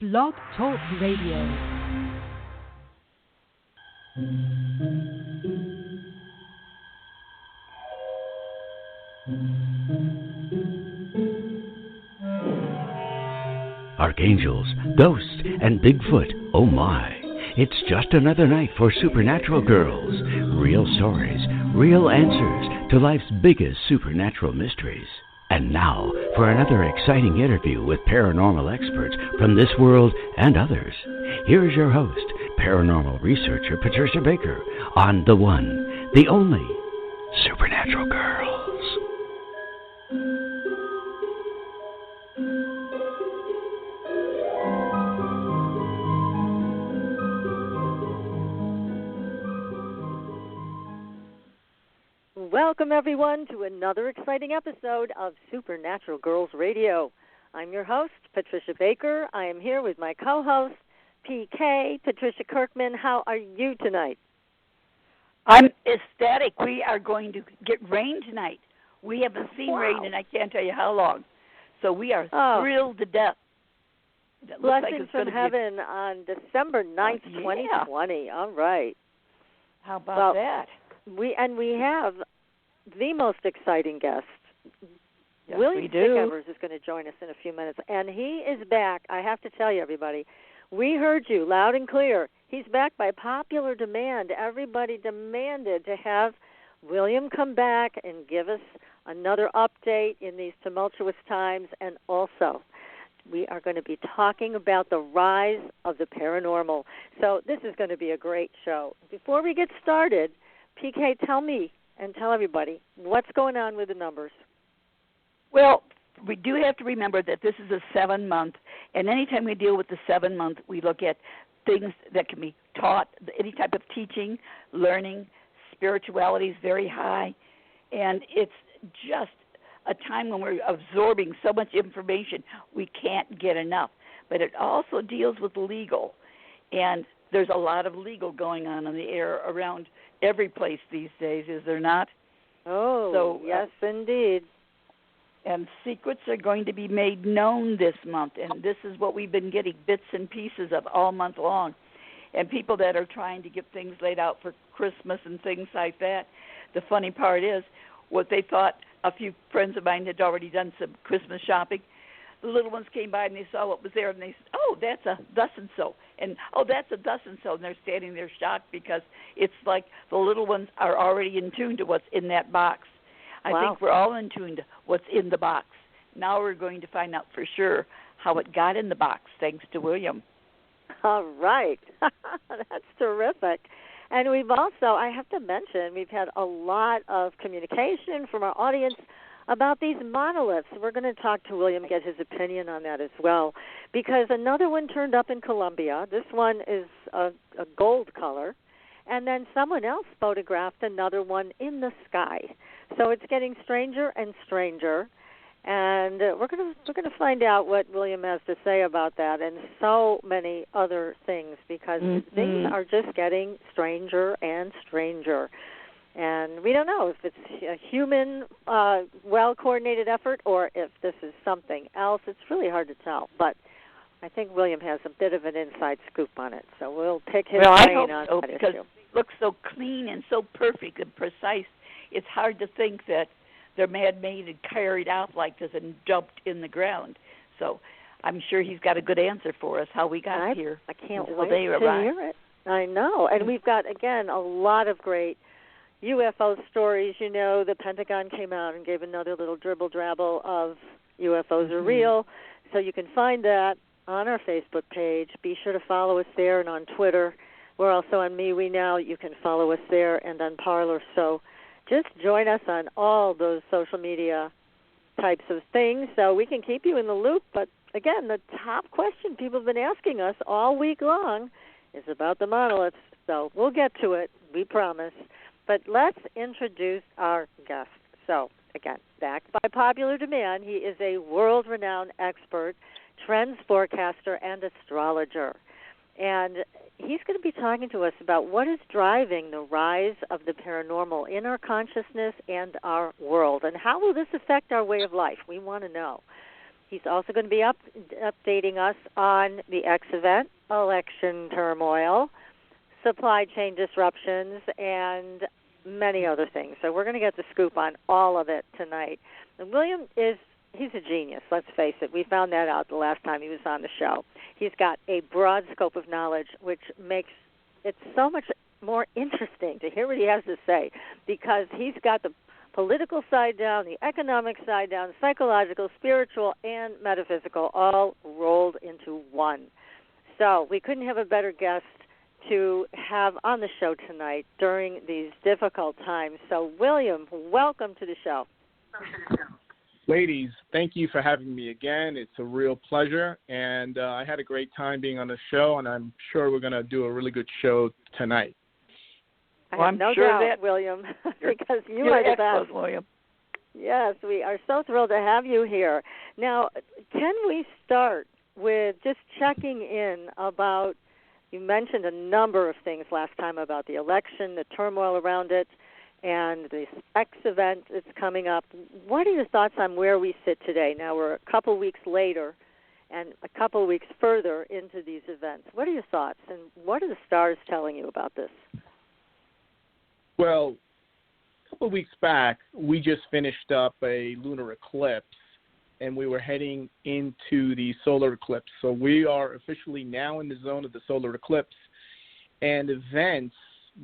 Blog Talk Radio. Archangels, ghosts, and Bigfoot, oh my. It's just another night for Supernatural Girls. Real stories, real answers to life's biggest supernatural mysteries. And now for another exciting interview with paranormal experts from this world and others. Here's your host, paranormal researcher Patricia Baker, on the one, the only Supernatural Girls. Welcome, everyone, to another exciting episode of Supernatural Girls Radio. I'm your host, Patricia Baker. I am here with my co-host, PK, Patricia Kirkman. How are you tonight? I'm ecstatic. We are going to get rain tonight. We haven't seen rain in I can't tell you how long. So we are thrilled to death. Blessings from heaven on December 9th, 2020. All right. How about that? We have the most exciting guest. Yes, William Stickevers is going to join us in a few minutes, and he is back. I have to tell you, everybody, we heard you loud and clear. He's back by popular demand. Everybody demanded to have William come back and give us another update in these tumultuous times, and also we are going to be talking about the rise of the paranormal. So this is going to be a great show. Before we get started, PK, tell me and tell everybody what's going on with the numbers. Well, we do have to remember that this is a 7-month, and anytime we deal with the 7-month, we look at things that can be taught, any type of teaching, learning, spirituality is very high, and it's just a time when we're absorbing so much information we can't get enough. But it also deals with legal, and there's a lot of legal going on in the air around every place these days, is there not? Oh, so, yes, indeed. And secrets are going to be made known this month, and this is what we've been getting bits and pieces of all month long. And people that are trying to get things laid out for Christmas and things like that, the funny part is what they thought, a few friends of mine had already done some Christmas shopping. The little ones came by and they saw what was there, and they said, oh, that's a thus-and-so, and oh, that's a thus-and-so, and they're standing there shocked because it's like the little ones are already in tune to what's in that box. I think we're all in tune to what's in the box. Now we're going to find out for sure how it got in the box, thanks to William. All right. That's terrific. And we've also, I have to mention, we've had a lot of communication from our audience about these monoliths. We're going to talk to William, get his opinion on that as well, because another one turned up in Colombia. This one is a gold color, and then someone else photographed another one in the sky. So it's getting stranger and stranger, and we're going to find out what William has to say about that and so many other things, because things are just getting stranger and stranger. And we don't know if it's a human, well-coordinated effort or if this is something else. It's really hard to tell. But I think William has a bit of an inside scoop on it. So we'll pick his brain on that because issue. It looks so clean and so perfect and precise. It's hard to think that they're man-made and carried out like this and dumped in the ground. So I'm sure he's got a good answer for us, how we got here. I can't wait to hear it. I know. And we've got, again, a lot of great UFO stories. You know, the Pentagon came out and gave another little dribble-drabble of UFOs are real. So you can find that on our Facebook page. Be sure to follow us there, and on Twitter. We're also on MeWe now. You can follow us there, and on Parler. So just join us on all those social media types of things so we can keep you in the loop. But, again, the top question people have been asking us all week long is about the monoliths. So we'll get to it, we promise. But let's introduce our guest. So, again, backed by popular demand, he is a world-renowned expert, trends forecaster, and astrologer. And he's going to be talking to us about what is driving the rise of the paranormal in our consciousness and our world, and how will this affect our way of life? We want to know. He's also going to be updating us on the X event, election turmoil, supply chain disruptions, and many other things. So we're going to get the scoop on all of it tonight. And William he's a genius, let's face it. We found that out the last time he was on the show. He's got a broad scope of knowledge, which makes it so much more interesting to hear what he has to say, because he's got the political side down, the economic side down, psychological, spiritual, and metaphysical all rolled into one. So we couldn't have a better guest to have on the show tonight during these difficult times. So, William, welcome to the show. Ladies, thank you for having me again. It's a real pleasure, and I had a great time being on the show, and I'm sure we're going to do a really good show tonight. I have no doubt, William, because you are the best. William. Yes, we are so thrilled to have you here. Now, can we start with just checking in about, you mentioned a number of things last time about the election, the turmoil around it, and this X event that's coming up. What are your thoughts on where we sit today? Now we're a couple weeks later and a couple weeks further into these events. What are your thoughts, and what are the stars telling you about this? Well, a couple of weeks back, we just finished up a lunar eclipse, and we were heading into the solar eclipse. So we are officially now in the zone of the solar eclipse, and events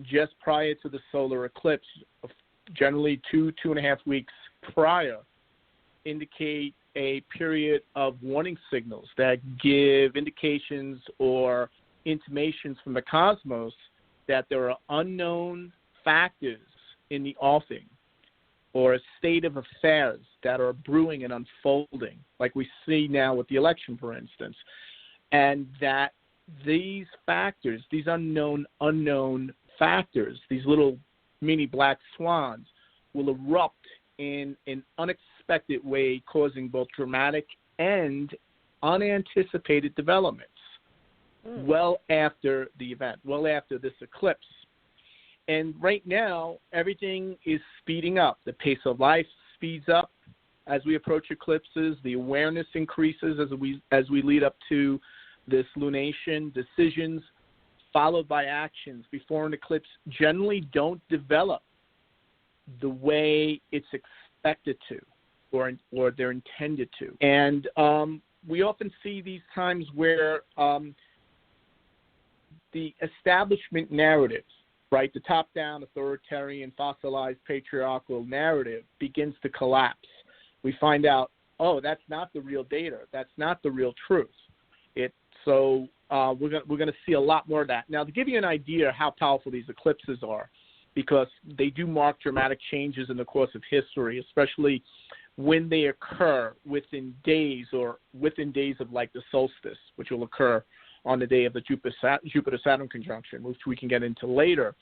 just prior to the solar eclipse, generally 2.5 weeks prior, indicate a period of warning signals that give indications or intimations from the cosmos that there are unknown factors in the offing or a state of affairs that are brewing and unfolding, like we see now with the election, for instance, and that these factors, these unknown factors, these little mini black swans, will erupt in an unexpected way, causing both dramatic and unanticipated developments well after the event, well after this eclipse. And right now, everything is speeding up. The pace of life speeds up as we approach eclipses. The awareness increases as we lead up to this lunation. Decisions followed by actions before an eclipse generally don't develop the way it's expected to or they're intended to. And we often see these times where the establishment narrative, right, the top-down, authoritarian, fossilized, patriarchal narrative begins to collapse. We find out, oh, that's not the real data. That's not the real truth. So we're going to see a lot more of that. Now, to give you an idea of how powerful these eclipses are, because they do mark dramatic changes in the course of history, especially when they occur within days of like the solstice, which will occur on the day of the Jupiter-Saturn conjunction, which we can get into later,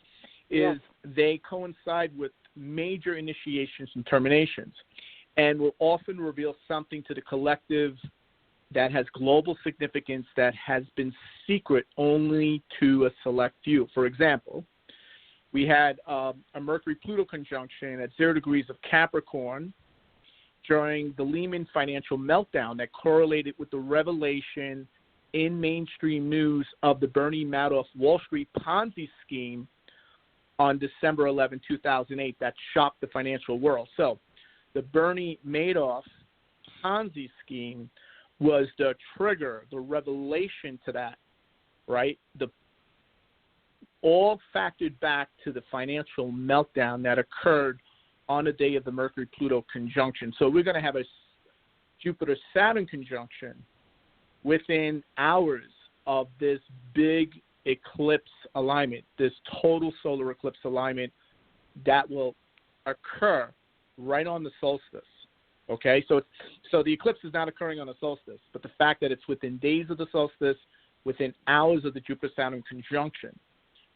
is they coincide with major initiations and terminations and will often reveal something to the collective that has global significance that has been secret only to a select few. For example, we had a Mercury-Pluto conjunction at 0 degrees of Capricorn during the Lehman financial meltdown that correlated with the revelation in mainstream news of the Bernie Madoff Wall Street Ponzi scheme on December 11, 2008 that shocked the financial world. So the Bernie Madoff Ponzi scheme was the trigger, the revelation to that, right? All factored back to the financial meltdown that occurred on the day of the Mercury-Pluto conjunction. So we're going to have a Jupiter-Saturn conjunction within hours of this big eclipse alignment, this total solar eclipse alignment that will occur right on the solstice. Okay, so the eclipse is not occurring on the solstice, but the fact that it's within days of the solstice, within hours of the Jupiter-Saturn conjunction,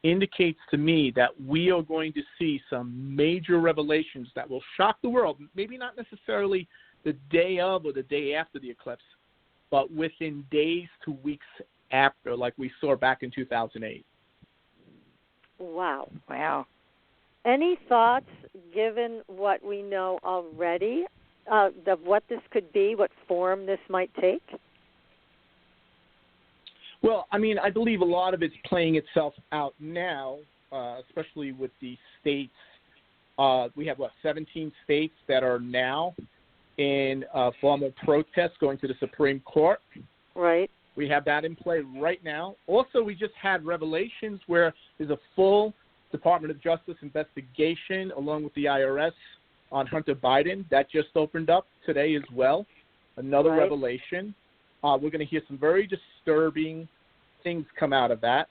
indicates to me that we are going to see some major revelations that will shock the world, maybe not necessarily the day of or the day after the eclipse, but within days to weeks after, like we saw back in 2008. Wow. Any thoughts, given what we know already, of what this could be, what form this might take? Well, I mean, I believe a lot of it's playing itself out now, especially with the states. We have, 17 states that are now in formal protest going to the Supreme Court. Right. We have that in play right now. Also, we just had revelations where there's a full Department of Justice investigation along with the IRS on Hunter Biden. That just opened up today as well. Another revelation. We're going to hear some very disturbing things come out of that.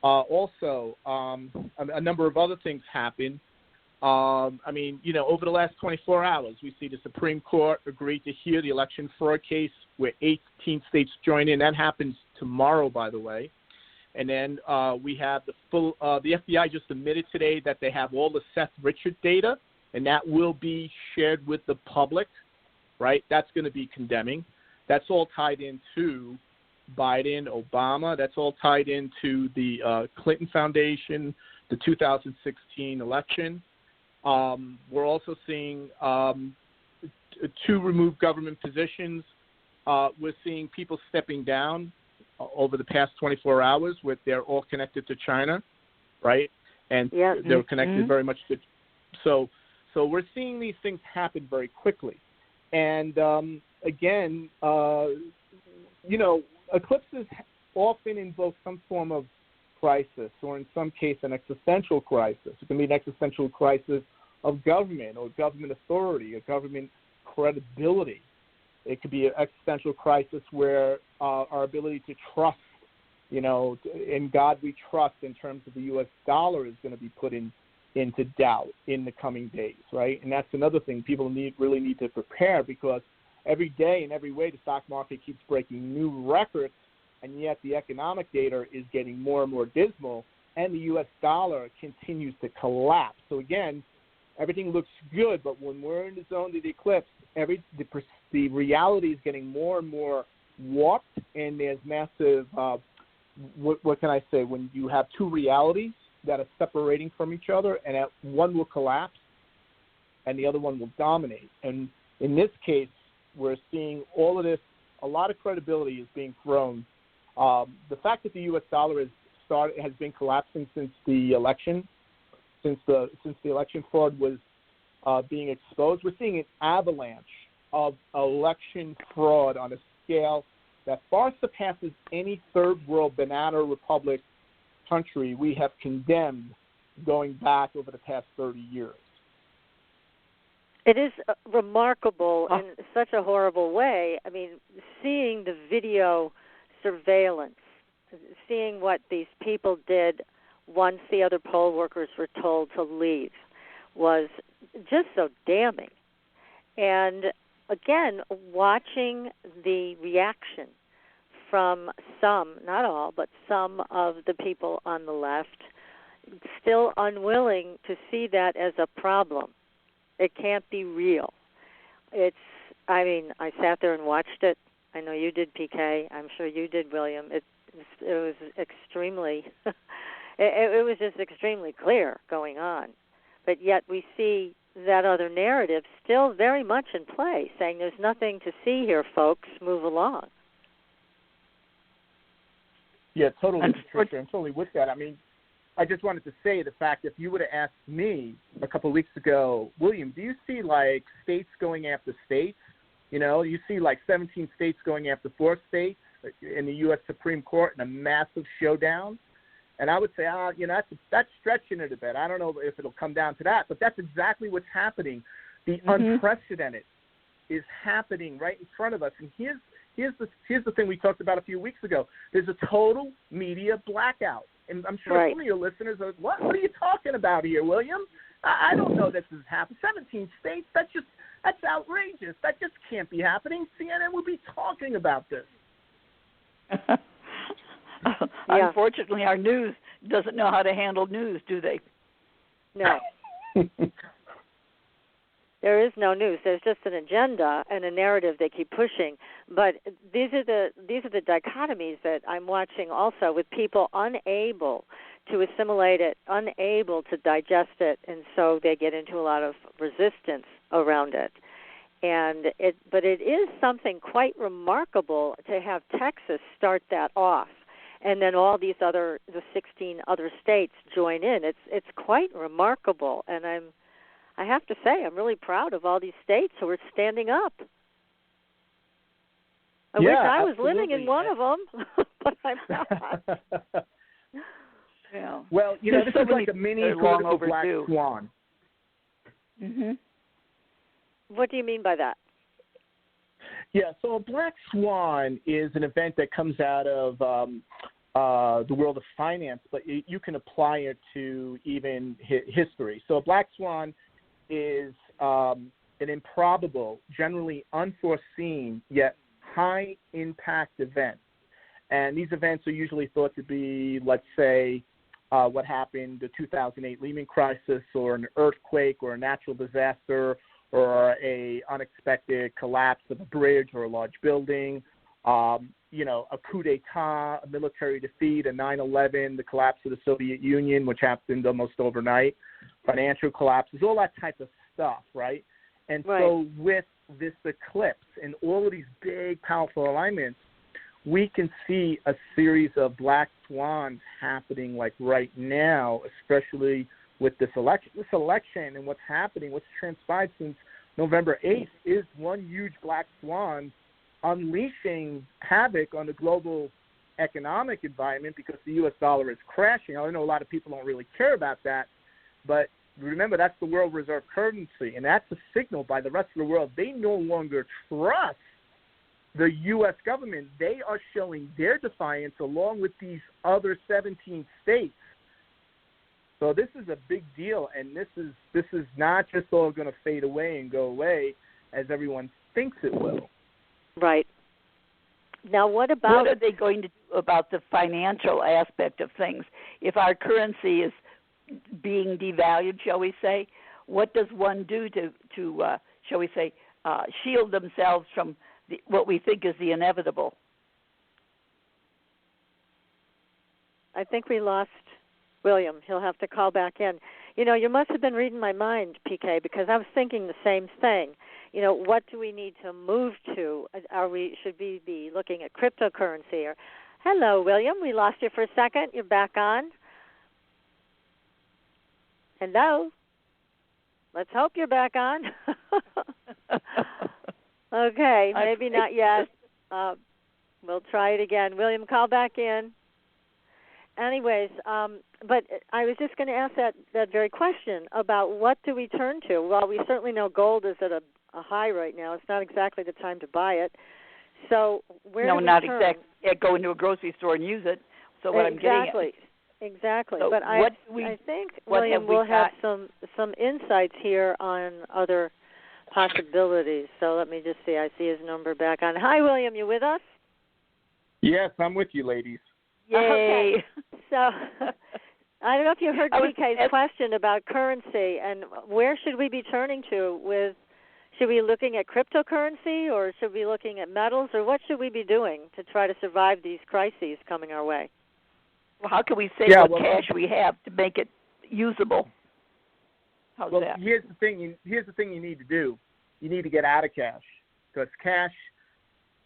Also, a number of other things happen. I mean, over the last 24 hours, we see the Supreme Court agreed to hear the election fraud case where 18 states join in. That happens tomorrow, by the way. And then we have the FBI just admitted today that they have all the Seth Richard data, and that will be shared with the public, right? That's going to be condemning. That's all tied into Biden, Obama. That's all tied into the Clinton Foundation, the 2016 election. We're also seeing two removed government positions. We're seeing people stepping down over the past 24 hours. They're all connected to China, right? And they're connected very much to. So we're seeing these things happen very quickly. And again, eclipses often invoke some form of crisis, or in some case, an existential crisis. It can be an existential crisis of government or government authority or government credibility. It could be an existential crisis where our ability to trust, in God we trust in terms of the U.S. dollar is going to be put into doubt in the coming days, right? And that's another thing people really need to prepare, because every day in every way the stock market keeps breaking new records, and yet the economic data is getting more and more dismal, and the U.S. dollar continues to collapse. So again, everything looks good, but when we're in the zone of the eclipse, the reality is getting more and more warped, and there's massive, what can I say, when you have two realities that are separating from each other, and one will collapse and the other one will dominate. And in this case, we're seeing all of this, a lot of credibility is being thrown. The fact that the U.S. dollar has been collapsing since the election, since the election fraud was being exposed, we're seeing an avalanche of election fraud on a scale that far surpasses any third world banana republic country we have condemned going back over the past 30 years. It is remarkable in such a horrible way. I mean, seeing the video surveillance, seeing what these people did once the other poll workers were told to leave was just so damning. And again, watching the reaction from some, not all, but some of the people on the left, still unwilling to see that as a problem. It can't be real. I sat there and watched it. I know you did, PK. I'm sure you did, William. It was extremely, it was just extremely clear going on. But yet we see that other narrative still very much in play, saying there's nothing to see here, folks, move along. Yeah, totally, Patricia. I'm totally with that. I mean, I just wanted to say the fact, if you would have asked me a couple of weeks ago, William, do you see, states going after states? You see, 17 states going after 4 states in the U.S. Supreme Court in a massive showdown? And I would say, that's stretching it a bit. I don't know if it'll come down to that, but that's exactly what's happening. The unprecedented is happening right in front of us. And here's the thing we talked about a few weeks ago. There's a total media blackout. And I'm sure some of your listeners are, what are you talking about here, William? I don't know this has happened. 17 states, that's outrageous. That just can't be happening. CNN would be talking about this. Unfortunately, our news doesn't know how to handle news, do they? No. There is no news. There's just an agenda and a narrative they keep pushing. But these are the dichotomies that I'm watching also, with people unable to assimilate it, unable to digest it, and so they get into a lot of resistance around it. But it is something quite remarkable to have Texas start that off, and then all the 16 other states join in. It's quite remarkable, and I have to say I'm really proud of all these states who are standing up. I wish I was living in one of them, but I'm not. Yeah. Well, this is like a mini political black swan. Mhm. What do you mean by that? Yeah, so a black swan is an event that comes out of the world of finance, but you can apply it to even history. So a black swan is an improbable, generally unforeseen, yet high-impact event. And these events are usually thought to be, let's say, what happened, the 2008 Lehman crisis, or an earthquake, or a natural disaster, or a unexpected collapse of a bridge or a large building, a coup d'etat, a military defeat, a 9/11, the collapse of the Soviet Union, which happened almost overnight, financial collapses, all that type of stuff, right? And so with this eclipse and all of these big, powerful alignments, we can see a series of black swans happening like right now, especially with this election. This election and what's happening, what's transpired since November 8th is one huge black swan unleashing havoc on the global economic environment because the U.S. dollar is crashing. I know a lot of people don't really care about that, but remember that's the world reserve currency, and that's a signal by the rest of the world. They no longer trust the U.S. government. They are showing their defiance along with these other 17 states. So this is a big deal, and this is not just all going to fade away and go away as everyone thinks it will. Right. Now, what are they going to do about the financial aspect of things? If our currency is being devalued, shall we say, what does one do to shall we say, shield themselves from what we think is the inevitable? I think we lost William. He'll have to call back in. You must have been reading my mind, PK, because I was thinking the same thing. What do we need to move to? Should we be looking at cryptocurrency? Hello, William. We lost you for a second. You're back on. Hello. Let's hope you're back on. Okay, maybe not yet. We'll try it again. William, call back in. Anyways, but I was just going to ask that very question about what do we turn to? Well, we certainly know gold is at a high right now. It's not exactly the time to buy it. So where do we turn? No, not exactly. Go into a grocery store and use it. So what I'm getting at. Exactly. So but I think William will have some insights here on other possibilities. So let me just see. I see his number back on. Hi, William. You with us? Yes, I'm with you, ladies. Yay. Okay. So I don't know if you heard PK's question about currency and where should we be turning to should we be looking at cryptocurrency or should we be looking at metals or what should we be doing to try to survive these crises coming our way? Well, how can we save what cash we have to make it usable? How's that? Here's the thing you need to do. You need to get out of cash because cash,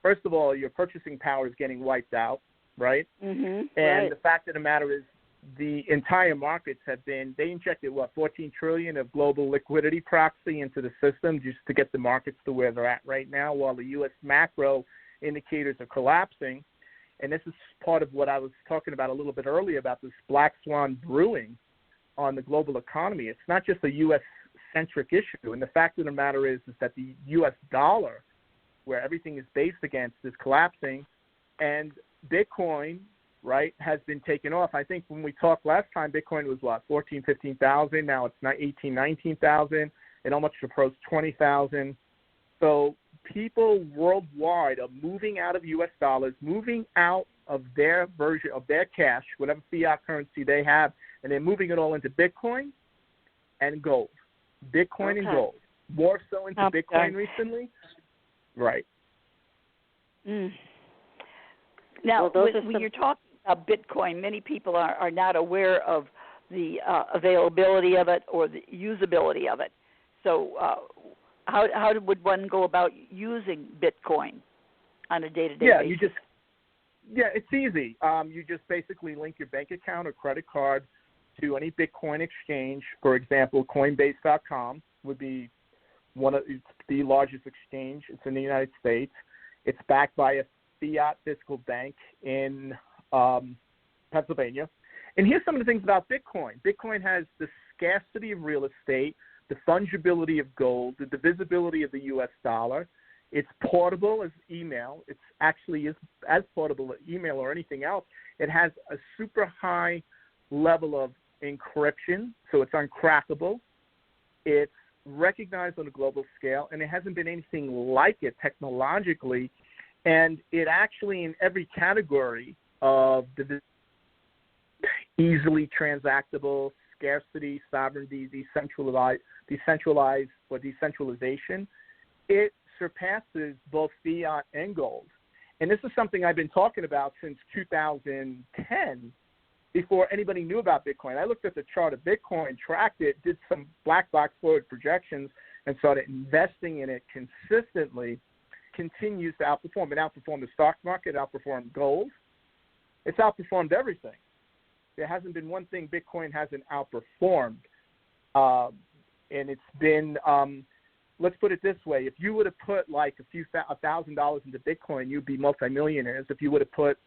first of all, your purchasing power is getting wiped out. Right? Mm-hmm. And the fact of the matter is the entire markets they injected, $14 trillion of global liquidity proxy into the system just to get the markets to where they're at right now while the U.S. macro indicators are collapsing. And this is part of what I was talking about a little bit earlier about this black swan brewing on the global economy. It's not just a U.S.-centric issue. And the fact of the matter is that the U.S. dollar, where everything is based against, is collapsing. And Bitcoin, right, has been taken off. I think when we talked last time, Bitcoin was 14,000, 15,000. Now it's 18,000, 19,000. It almost approached 20,000. So people worldwide are moving out of U.S. dollars, moving out of their version of their cash, whatever fiat currency they have, and they're moving it all into Bitcoin and gold. Bitcoin and gold. More so into Bitcoin recently. Right. Mm. Now, when you're talking about Bitcoin, many people are not aware of the availability of it or the usability of it. So How would one go about using Bitcoin on a day-to-day basis? It's easy. You just basically link your bank account or credit card to any Bitcoin exchange. For example, Coinbase.com would be one of the largest exchange. It's in the United States. It's backed by a fiat fiscal bank in Pennsylvania. And here's some of the things about Bitcoin. Bitcoin has the scarcity of real estate, the fungibility of gold, the divisibility of the U.S. dollar. It's portable as email. It's actually as portable as email or anything else. It has a super high level of encryption, so it's uncrackable. It's recognized on a global scale, and it hasn't been anything like it technologically. And it actually, in every category of the easily transactable, scarcity, sovereignty, decentralized or decentralization, it surpasses both fiat and gold. And this is something I've been talking about since 2010, before anybody knew about Bitcoin. I looked at the chart of Bitcoin, tracked it, did some black box forward projections, and started investing in it consistently. Continues to outperform. It outperformed the stock market, it outperformed gold. It's outperformed everything. There hasn't been one thing Bitcoin hasn't outperformed. And it's been, let's put it this way. If you would have put like $1,000 into Bitcoin, you'd be multimillionaires. If you would have put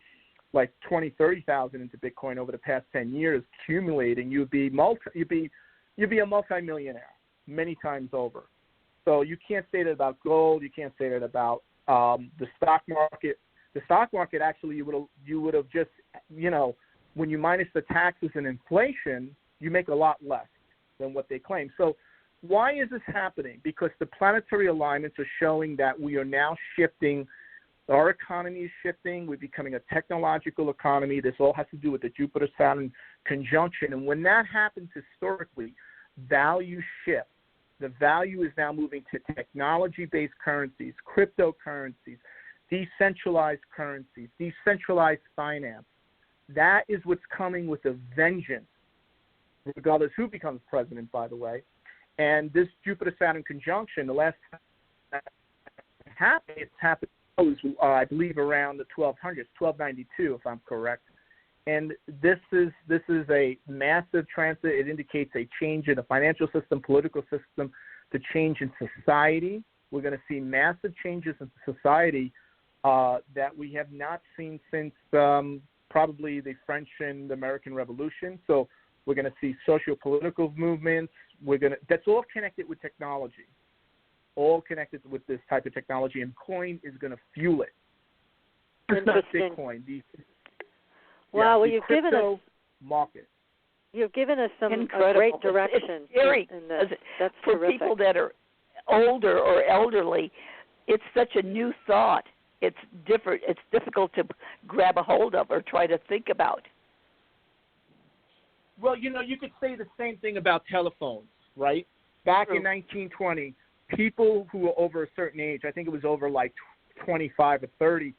like 20, 30,000 into Bitcoin over the past 10 years, accumulating, you'd be a multimillionaire many times over. So you can't say that about gold. You can't say that about the stock market. The stock market, actually, you would have just, when you minus the taxes and inflation, you make a lot less than what they claim. So why is this happening? Because the planetary alignments are showing that we are now shifting. Our economy is shifting. We're becoming a technological economy. This all has to do with the Jupiter-Saturn conjunction. And when that happens historically, value shifts. The value is now moving to technology-based currencies, cryptocurrencies, decentralized currencies, decentralized finance. That is what's coming with a vengeance, regardless who becomes president, by the way. And this Jupiter-Saturn conjunction, the last time it's happened, I believe, around the 1200s, 1292, if I'm correct. And this is a massive transit. It indicates a change in the financial system, political system, the change in society. We're going to see massive changes in society that we have not seen since probably the French and American Revolution. So we're going to see socio-political movements. That's all connected with technology, all connected with this type of technology, and coin is going to fuel it. It's not Bitcoin. Well, you've given us market. You've given us some great direction. It's scary. That's for terrific. People that are older or elderly. It's such a new thought. It's different. It's difficult to grab a hold of or try to think about. Well, you could say the same thing about telephones, right? Back in 1920, people who were over a certain age, I think it was over like 25 or 30,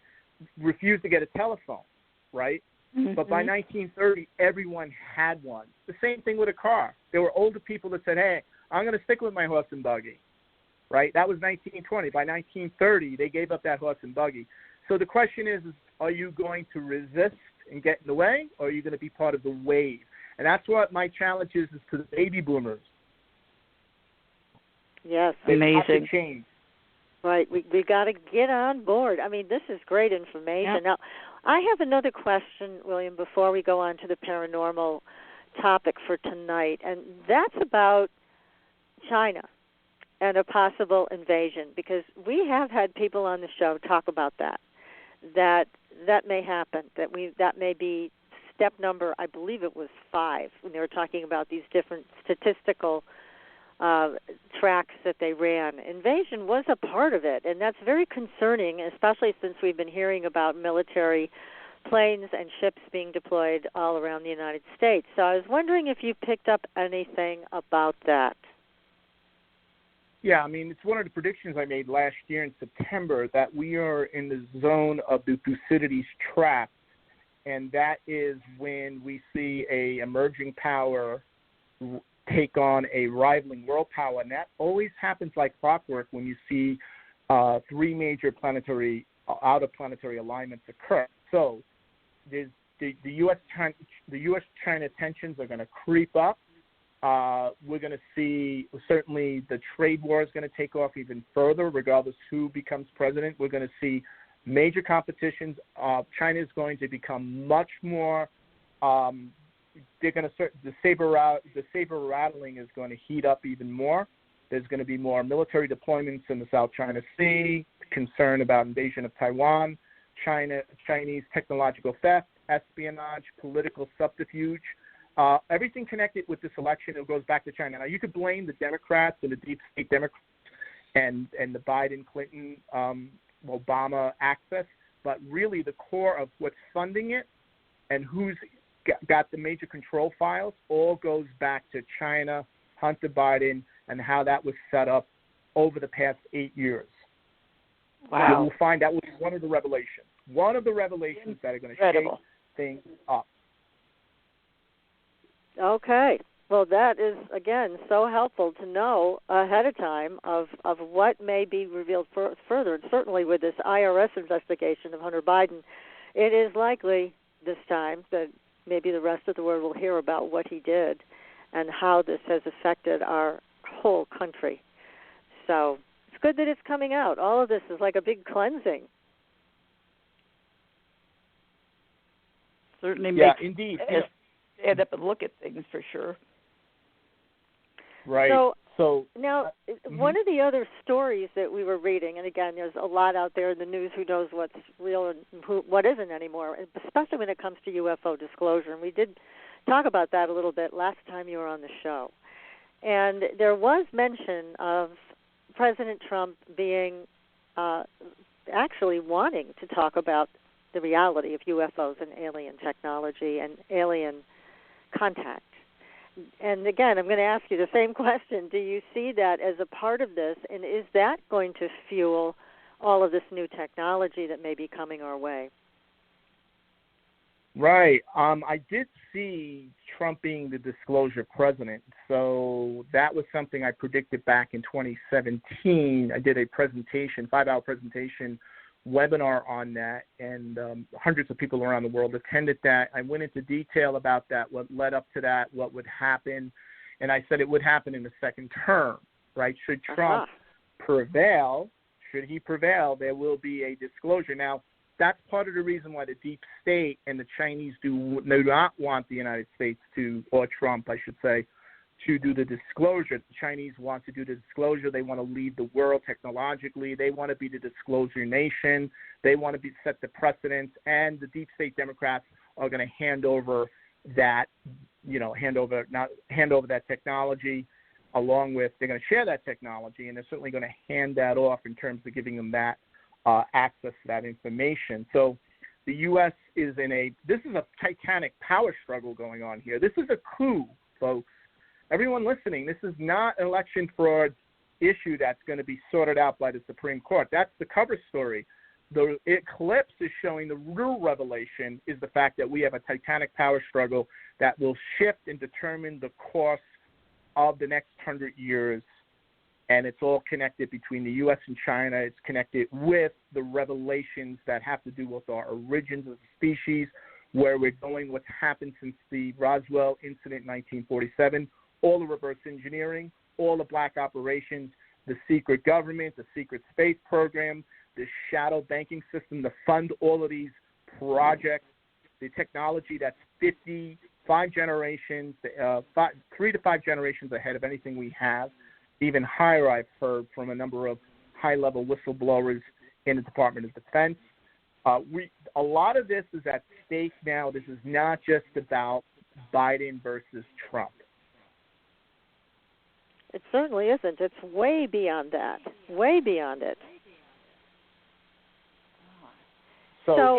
refused to get a telephone, right? Mm-hmm. But by 1930, everyone had one. The same thing with a car. There were older people that said, hey, I'm going to stick with my horse and buggy, right? That was 1920. By 1930, they gave up that horse and buggy. So the question is are you going to resist and get in the way, or are you going to be part of the wave? And that's what my challenge is to the baby boomers. Yes. Amazing. Have to change. Right. We got to get on board. I mean, this is great information. Yep. Now, I have another question, William, before we go on to the paranormal topic for tonight, and that's about China and a possible invasion, because we have had people on the show talk about that may happen, that may be step number, I believe it was 5, when they were talking about these different statistical tracks that they ran. Invasion was a part of it, and that's very concerning, especially since we've been hearing about military planes and ships being deployed all around the United States. So I was wondering if you picked up anything about that. Yeah, I mean, it's one of the predictions I made last year in September that we are in the zone of the Thucydides trap, and that is when we see a emerging power take on a rivaling world power, and that always happens like clockwork when you see three major out-of-planetary alignments occur. So the U.S.-China tensions are going to creep up. We're going to see certainly the trade war is going to take off even further, regardless who becomes president. We're going to see major competitions. China is going to become much more. They're going to the saber rattling is going to heat up even more. There's going to be more military deployments in the South China Sea, concern about invasion of Taiwan, Chinese technological theft, espionage, political subterfuge. Everything connected with this election, it goes back to China. Now, you could blame the Democrats and the deep state Democrats and the Biden, Clinton, Obama access, but really the core of what's funding it and who's got the major control files all goes back to China, Hunter Biden, and how that was set up over the past 8 years. Wow. You will find that was one of the revelations. One of the revelations that are going to shake things up. Okay. Well, that is, again, so helpful to know ahead of time of what may be revealed further. And certainly with this IRS investigation of Hunter Biden, it is likely this time that maybe the rest of the world will hear about what he did and how this has affected our whole country. So it's good that it's coming out. All of this is like a big cleansing. Certainly yeah, makes indeed. stand up and look at things for sure. Right. So now, one of the other stories that we were reading, and again, there's a lot out there in the news. Who knows what's real and what isn't anymore, especially when it comes to UFO disclosure. And we did talk about that a little bit last time you were on the show. And there was mention of President Trump being actually wanting to talk about the reality of UFOs and alien technology and alien contact. And again, I'm going to ask you the same question. Do you see that as a part of this, and is that going to fuel all of this new technology that may be coming our way? Right. I did see Trump being the disclosure president, so that was something I predicted back in 2017. I did a presentation, 5-hour presentation, webinar on that, and hundreds of people around the world attended that. I went into detail about that, what led up to that, what would happen, and I said it would happen in the second term, right? Should Trump prevail, there will be a disclosure. Now, that's part of the reason why the deep state and the Chinese do not want the United States to, or Trump, I should say, to do the disclosure. The Chinese want to do the disclosure. They want to lead the world technologically. They want to be the disclosure nation. They want to set the precedent. And the deep state Democrats are going to hand over that technology, along with, they're going to share that technology, and they're certainly going to hand that off in terms of giving them that access to that information. So the U.S. is this is a titanic power struggle going on here. This is a coup, folks. Everyone listening, this is not an election fraud issue that's going to be sorted out by the Supreme Court. That's the cover story. The eclipse is showing the real revelation is the fact that we have a titanic power struggle that will shift and determine the course of the next 100 years. And it's all connected between the U.S. and China. It's connected with the revelations that have to do with our origins as a species, where we're going, what's happened since the Roswell incident in 1947, all the reverse engineering, all the black operations, the secret government, the secret space program, the shadow banking system to fund all of these projects, the technology that's 55 generations, 3 to 5 generations ahead of anything we have. Even higher, I've heard from a number of high-level whistleblowers in the Department of Defense. A lot of this is at stake now. This is not just about Biden versus Trump. It certainly isn't. It's way beyond that. Way beyond it. So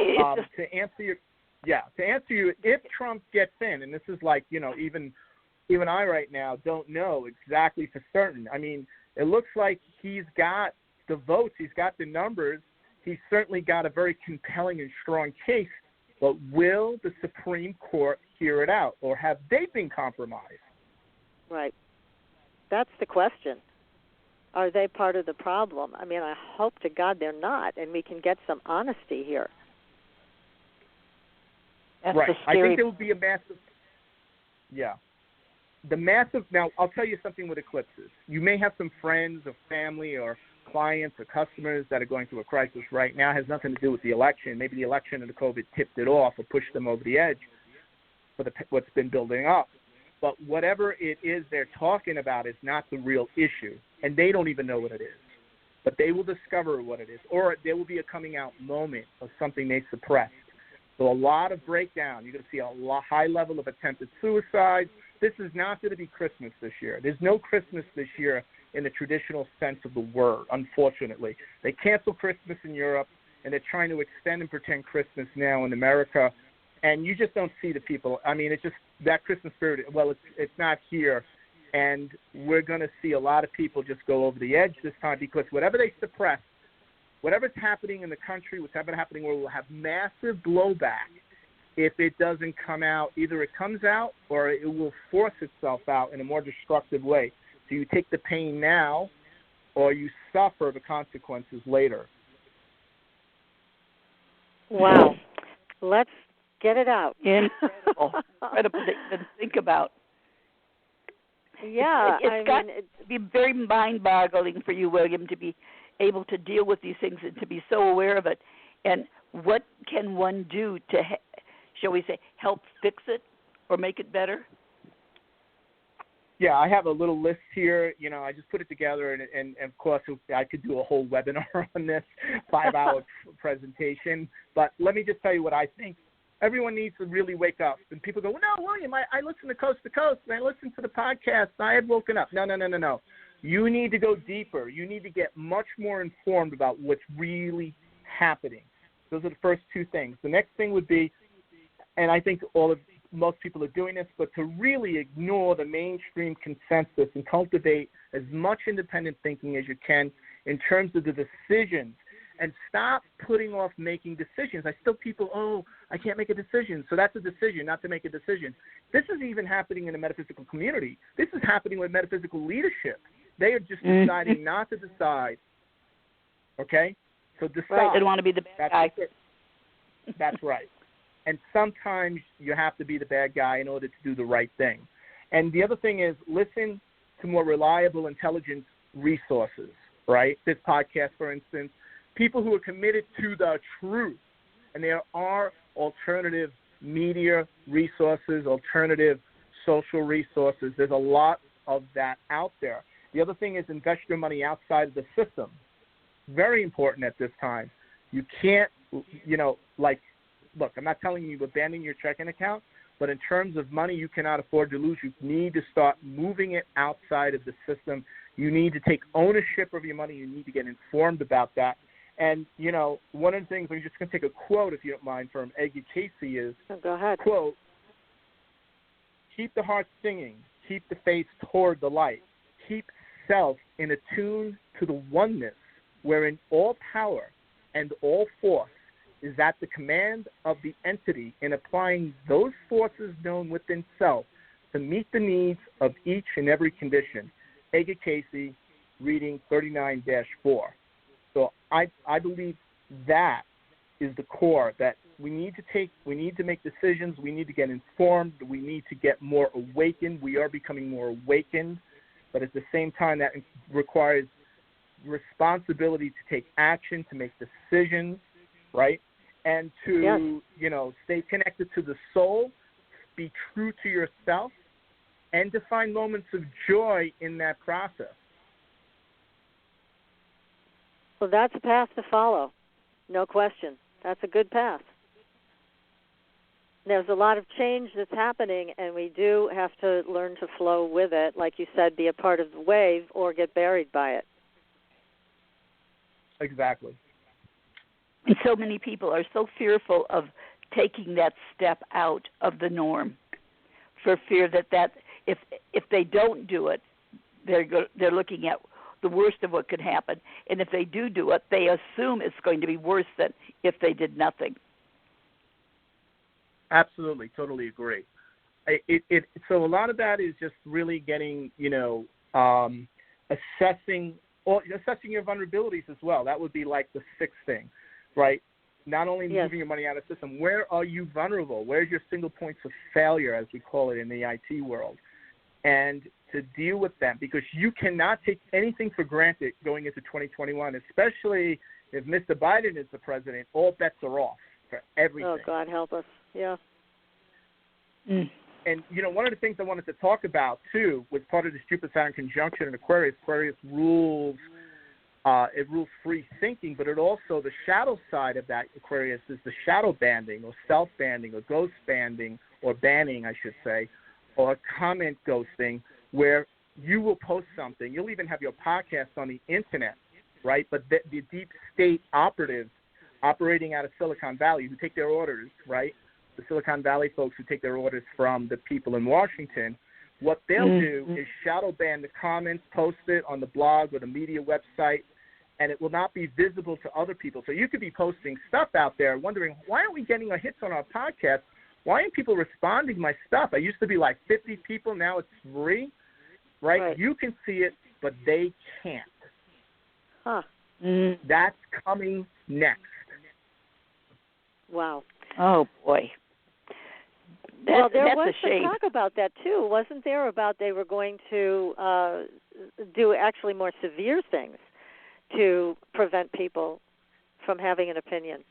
to answer you, if Trump gets in, and this is like, even I right now don't know exactly for certain. I mean, it looks like he's got the votes, he's got the numbers, he's certainly got a very compelling and strong case, but will the Supreme Court hear it out, or have they been compromised? Right. That's the question. Are they part of the problem? I mean, I hope to God they're not, and we can get some honesty here. That's right. I think there will be a massive. Yeah. Now, I'll tell you something with eclipses. You may have some friends or family or clients or customers that are going through a crisis right now. It has nothing to do with the election. Maybe the election and the COVID tipped it off or pushed them over the edge for what's been building up. But whatever it is they're talking about is not the real issue, and they don't even know what it is. But they will discover what it is, or there will be a coming out moment of something they suppressed. So a lot of breakdown. You're going to see a high level of attempted suicide. This is not going to be Christmas this year. There's no Christmas this year in the traditional sense of the word, unfortunately. They canceled Christmas in Europe, and they're trying to extend and pretend Christmas now in America, and you just don't see the people. I mean, it's just that Christmas spirit, well, it's not here, and we're going to see a lot of people just go over the edge this time because whatever they suppress, whatever's happening in the country, whatever's happening where we'll have massive blowback if it doesn't come out. Either it comes out or it will force itself out in a more destructive way. So you take the pain now or you suffer the consequences later. Wow. Let's get it out. Incredible. Incredible to even think about. Yeah. It's got to be very mind-boggling for you, William, to be able to deal with these things and to be so aware of it. And what can one do to, shall we say, help fix it or make it better? Yeah, I have a little list here. You know, I just put it together, and of course, I could do a whole webinar on this, 5-hour presentation. But let me just tell you what I think. Everyone needs to really wake up. And people go, well, no, William, I listen to Coast, and I listen to the podcast, and I have woken up. No. You need to go deeper. You need to get much more informed about what's really happening. Those are the first two things. The next thing would be, and I think most people are doing this, but to really ignore the mainstream consensus and cultivate as much independent thinking as you can in terms of the decisions, and stop putting off making decisions. I still people, I can't make a decision. So that's a decision, not to make a decision. This is even happening in the metaphysical community. This is happening with metaphysical leadership. They are just deciding not to decide. Okay? So decide. Right. They don't want to be the bad guy. That's right. And sometimes you have to be the bad guy in order to do the right thing. And the other thing is listen to more reliable intelligence resources, right? This podcast, for instance, people who are committed to the truth. And there are alternative media resources, alternative social resources. There's a lot of that out there. The other thing is invest your money outside of the system. Very important at this time. You can't, look, I'm not telling you to abandon your checking account, but in terms of money you cannot afford to lose, you need to start moving it outside of the system. You need to take ownership of your money. You need to get informed about that. And, one of the things, I'm just going to take a quote, if you don't mind, from Edgar Casey is, go ahead. Quote, keep the heart singing, keep the face toward the light, keep self in attune to the oneness wherein all power and all force is at the command of the entity in applying those forces known within self to meet the needs of each and every condition. Edgar Casey, reading 39-4. So I believe that is the core, that we need to make decisions, we need to get informed, we need to get more awakened. We are becoming more awakened, but at the same time that requires responsibility to take action, to make decisions, right? And to, stay connected to the soul, be true to yourself, and to find moments of joy in that process. Well, that's a path to follow. No question. That's a good path. There's a lot of change that's happening, and we do have to learn to flow with it. Like you said, be a part of the wave or get buried by it. Exactly. And so many people are so fearful of taking that step out of the norm for fear that if they don't do it, they're looking at the worst of what could happen. And if they do it, they assume it's going to be worse than if they did nothing. Absolutely. Totally agree. So a lot of that is just really getting, assessing your vulnerabilities as well. That would be like the sixth thing, right? Not only moving your money out of the system, where are you vulnerable? Where's your single points of failure, as we call it in the IT world? And to deal with them, because you cannot take anything for granted going into 2021, especially if Mr. Biden is the president. All bets are off for everything. Oh, God help us. Yeah. And, one of the things I wanted to talk about, too, was part of this Jupiter-Saturn conjunction in Aquarius. Aquarius rules free thinking, but it also, the shadow side of that Aquarius is the shadow banding or self-banding or ghost banding, or banning, I should say, or comment ghosting, where you will post something. You'll even have your podcast on the internet, right? But the deep state operatives operating out of Silicon Valley who take their orders, right? The Silicon Valley folks who take their orders from the people in Washington, what they'll do is shadow ban the comments, post it on the blog or the media website, and it will not be visible to other people. So you could be posting stuff out there wondering, why aren't we getting our hits on our podcast? Why aren't people responding to my stuff? I used to be like 50 people. Now it's 3, right? You can see it, but they can't. Huh. That's coming next. Wow. Oh, boy. Well, there that's was a shame. some talk about that, too. Wasn't there, about they were going to do actually more severe things to prevent people from having an opinion?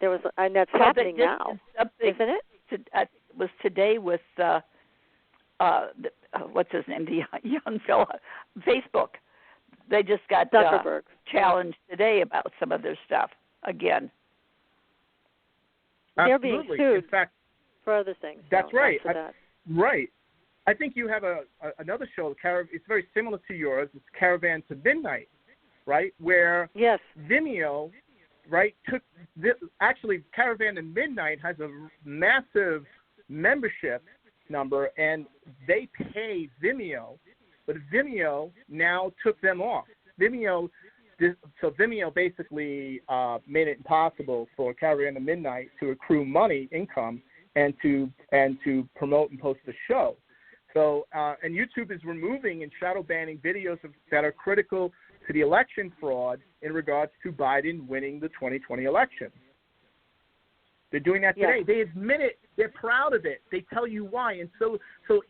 There was, and that's happening now, isn't it? It was today with what's his name, the young fellow, Facebook. They just got challenged today about some of their stuff again. They're being sued, in fact, for other things. That's right. That. Right. I think you have another show. It's very similar to yours. It's Caravan to Midnight, right? Where Vimeo, right, actually Caravan to Midnight has a massive membership number, and they pay Vimeo, but Vimeo now took them off. Vimeo basically made it impossible for Caravan to Midnight to accrue income, and to promote and post the show. So, and YouTube is removing and shadow banning videos that are critical to the election fraud in regards to Biden winning the 2020 election. They're doing that today. They admit it. They're proud of it. They tell you why. And so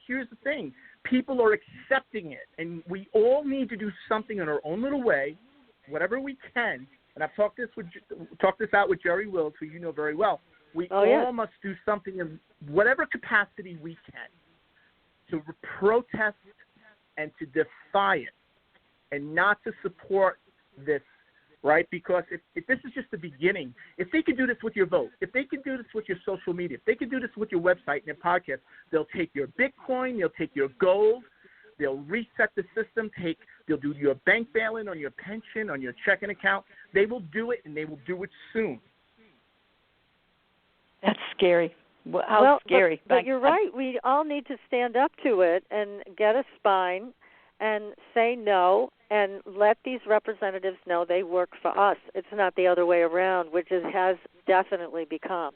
here's the thing. People are accepting it, and we all need to do something in our own little way, whatever we can. And I've talked this out with Jerry Wills, who you know very well. We all must do something in whatever capacity we can to protest and to defy it, and not to support this, right? Because if this is just the beginning, if they could do this with your vote, if they could do this with your social media, if they could do this with your website and your podcast, they'll take your Bitcoin, they'll take your gold, they'll reset the system, they'll do your bank balance on your pension, on your checking account. They will do it, and they will do it soon. That's scary. How scary. But you're right. We all need to stand up to it and get a spine and say no and let these representatives know they work for us. It's not the other way around, which it has definitely become.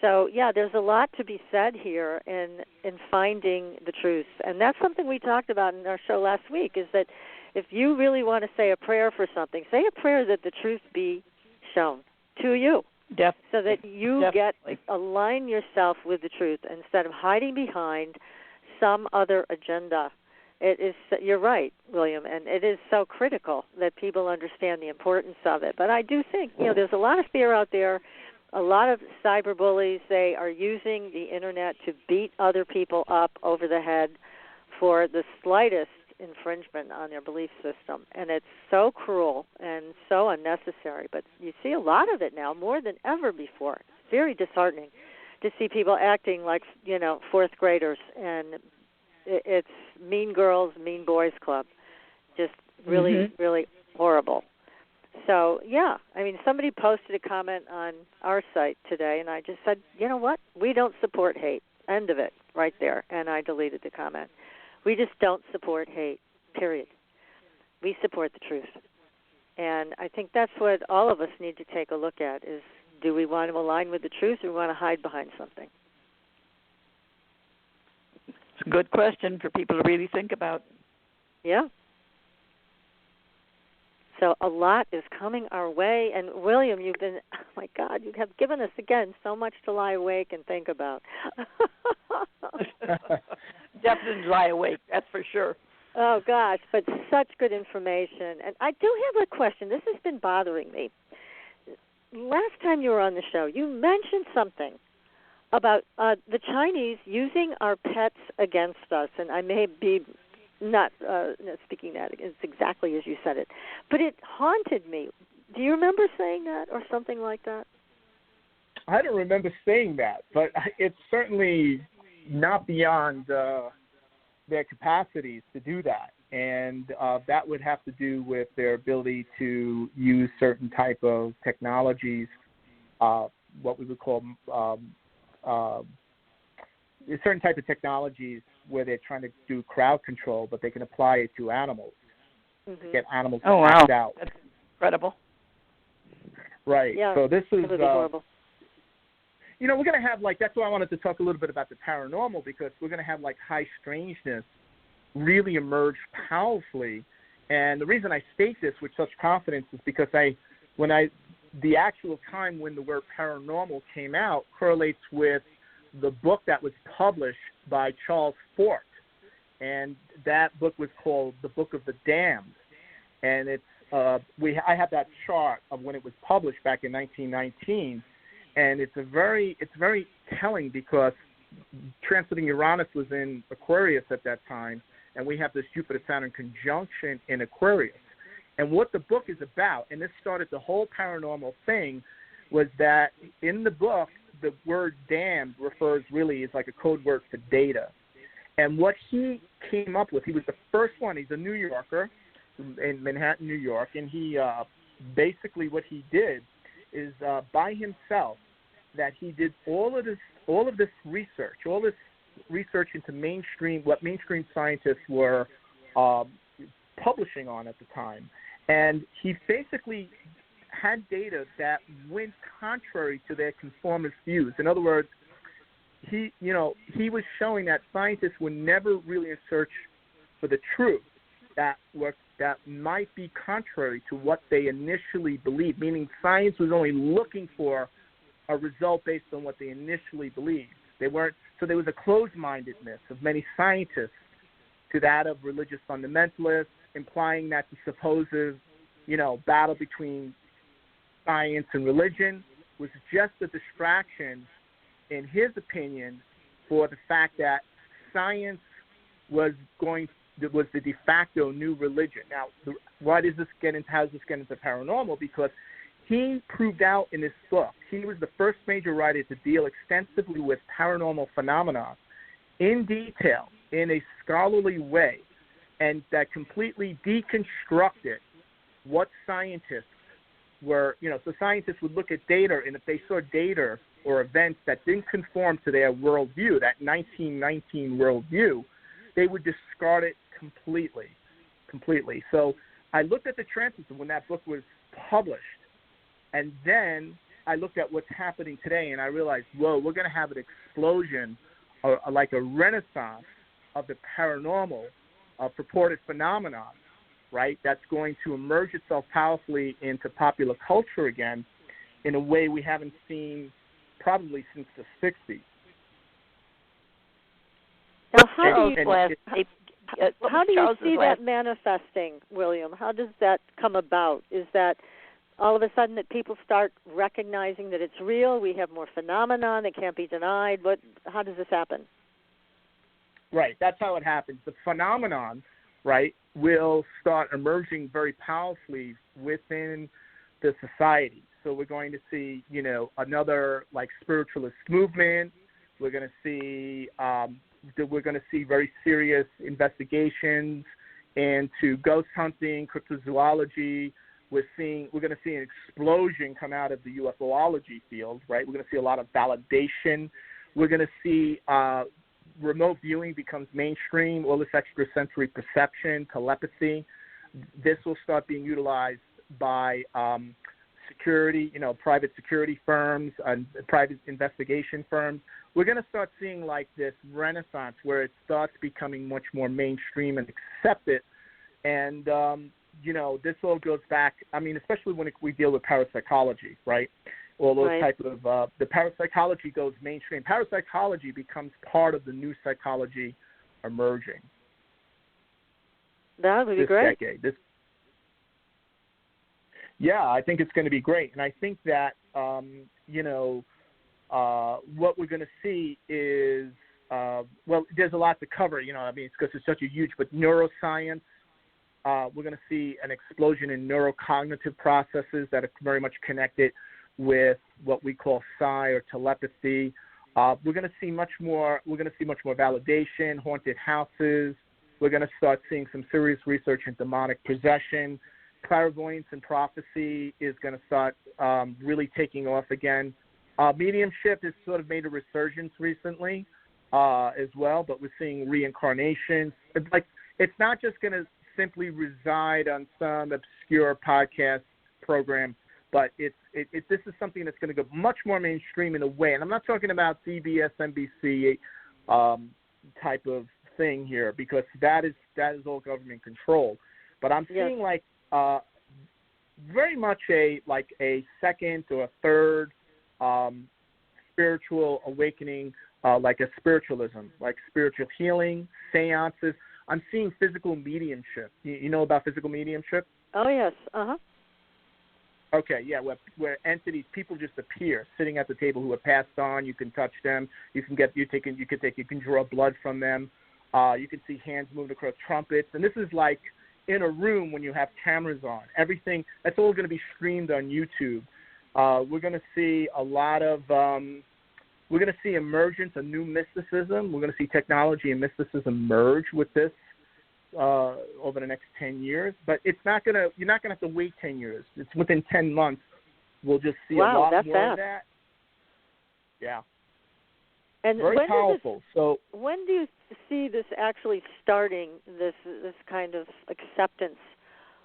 So, there's a lot to be said here in finding the truth. And that's something we talked about in our show last week, is that if you really want to say a prayer for something, say a prayer that the truth be shown to you. So that you align yourself with the truth instead of hiding behind some other agenda. You're right, William, and it is so critical that people understand the importance of it. But I do think, there's a lot of fear out there, a lot of cyberbullies. They are using the internet to beat other people up over the head for the slightest infringement on their belief system, and it's so cruel and so unnecessary. But you see a lot of it now, more than ever before. It's very disheartening to see people acting like, fourth graders, and it's mean girls, mean boys club. Just really, really horrible. So, somebody posted a comment on our site today, and I just said, you know what? We don't support hate. End of it, right there. And I deleted the comment. We just don't support hate, period. We support the truth. And I think that's what all of us need to take a look at is, do we want to align with the truth or we want to hide behind something? good question for people to really think about. Yeah. So a lot is coming our way. And, William, you've been, oh, my God, you have given us, again, so much to lie awake and think about. Definitely lie awake, that's for sure. Oh, gosh, but such good information. And I do have a question. This has been bothering me. Last time you were on the show, you mentioned something about the Chinese using our pets against us, and I may be not speaking that it's exactly as you said it, but it haunted me. Do you remember saying that or something like that? I don't remember saying that, but it's certainly not beyond their capacities to do that, and that would have to do with their ability to use certain type of technologies, what we would call certain type of technologies where they're trying to do crowd control, but they can apply it to animals, to get animals to act out. That's incredible. Right. Yeah, so this is, it would be horrible. We're going to have, that's why I wanted to talk a little bit about the paranormal, because we're going to have, high strangeness really emerge powerfully. And the reason I state this with such confidence is because the actual time when the word paranormal came out correlates with the book that was published by Charles Fort, and that book was called The Book of the Damned, and it's I have that chart of when it was published back in 1919, and it's very telling because transiting Uranus was in Aquarius at that time, and we have this Jupiter-Saturn conjunction in Aquarius, and what the book is about, and this started the whole paranormal thing, was that in the book, the word damned refers really is like a code word for data. And what he came up with, he was the first one. He's a New Yorker in Manhattan, New York, and he basically what he did is by himself that he did all of this research into what mainstream scientists were publishing on at the time. And he basically had data that went contrary to their conformist views. In other words, he was showing that scientists were never really in search for the truth that might be contrary to what they initially believed, meaning science was only looking for a result based on what they initially believed. So there was a closed-mindedness of many scientists to that of religious fundamentalists, implying that the supposed, battle between science and religion was just a distraction, in his opinion, for the fact that science was the de facto new religion. Now, how does this get into paranormal? Because he proved out in his book, he was the first major writer to deal extensively with paranormal phenomena in detail, in a scholarly way, and that completely deconstructed what scientists were, so scientists would look at data, and if they saw data or events that didn't conform to their worldview, that 1919 worldview, they would discard it completely. So I looked at the transits when that book was published, and then I looked at what's happening today, and I realized, whoa, we're going to have an explosion, like a renaissance of the paranormal, purported phenomenon, right, that's going to emerge itself powerfully into popular culture again in a way we haven't seen probably since the 60s. Now, how do you see that manifesting, William? How does that come about? Is that all of a sudden that people start recognizing that it's real, we have more phenomenon that can't be denied? How does this happen? Right, that's how it happens. The phenomenon, right, will start emerging very powerfully within the society. So we're going to see, another spiritualist movement. We're going to see very serious investigations into ghost hunting, cryptozoology. We're going to see an explosion come out of the UFOlogy field, right? We're going to see a lot of validation. We're going to see remote viewing becomes mainstream, all this extrasensory perception, telepathy. This will start being utilized by security, private security firms and private investigation firms. We're going to start seeing like this renaissance where it starts becoming much more mainstream and accepted. And, this all goes back, especially when we deal with parapsychology, right? All those type of, the parapsychology goes mainstream. Parapsychology becomes part of the new psychology emerging. That would be great. Decade. Yeah, I think it's going to be great. And I think that, what we're going to see is, there's a lot to cover, it's because it's such a huge, but neuroscience, we're going to see an explosion in neurocognitive processes that are very much connected with what we call psi or telepathy. We're going to see much more validation, haunted houses. We're going to start seeing some serious research in demonic possession. Clairvoyance and prophecy is going to start really taking off again. Mediumship has sort of made a resurgence recently as well, but we're seeing reincarnations. It's not just going to simply reside on some obscure podcast program, but this is something that's going to go much more mainstream in a way. And I'm not talking about CBS, NBC type of thing here, because that is all government controlled. But I'm seeing very much a second or a third spiritual awakening, like a spiritualism, like spiritual healing, seances. I'm seeing physical mediumship. You know about physical mediumship? Oh, yes. Uh-huh. Okay, yeah, where entities, people just appear sitting at the table who have passed on. You can touch them. You can draw blood from them. You can see hands moving across trumpets. And this is like in a room when you have cameras on. Everything, that's all going to be streamed on YouTube. We're going to see a lot of, we're going to see emergence of new mysticism. We're going to see technology and mysticism merge with this over the next 10 years. But you're not going to have to wait 10 years. It's within 10 months. We'll just see a lot more fast. of that. Yeah. And very powerful. So when do you see this actually starting, this kind of acceptance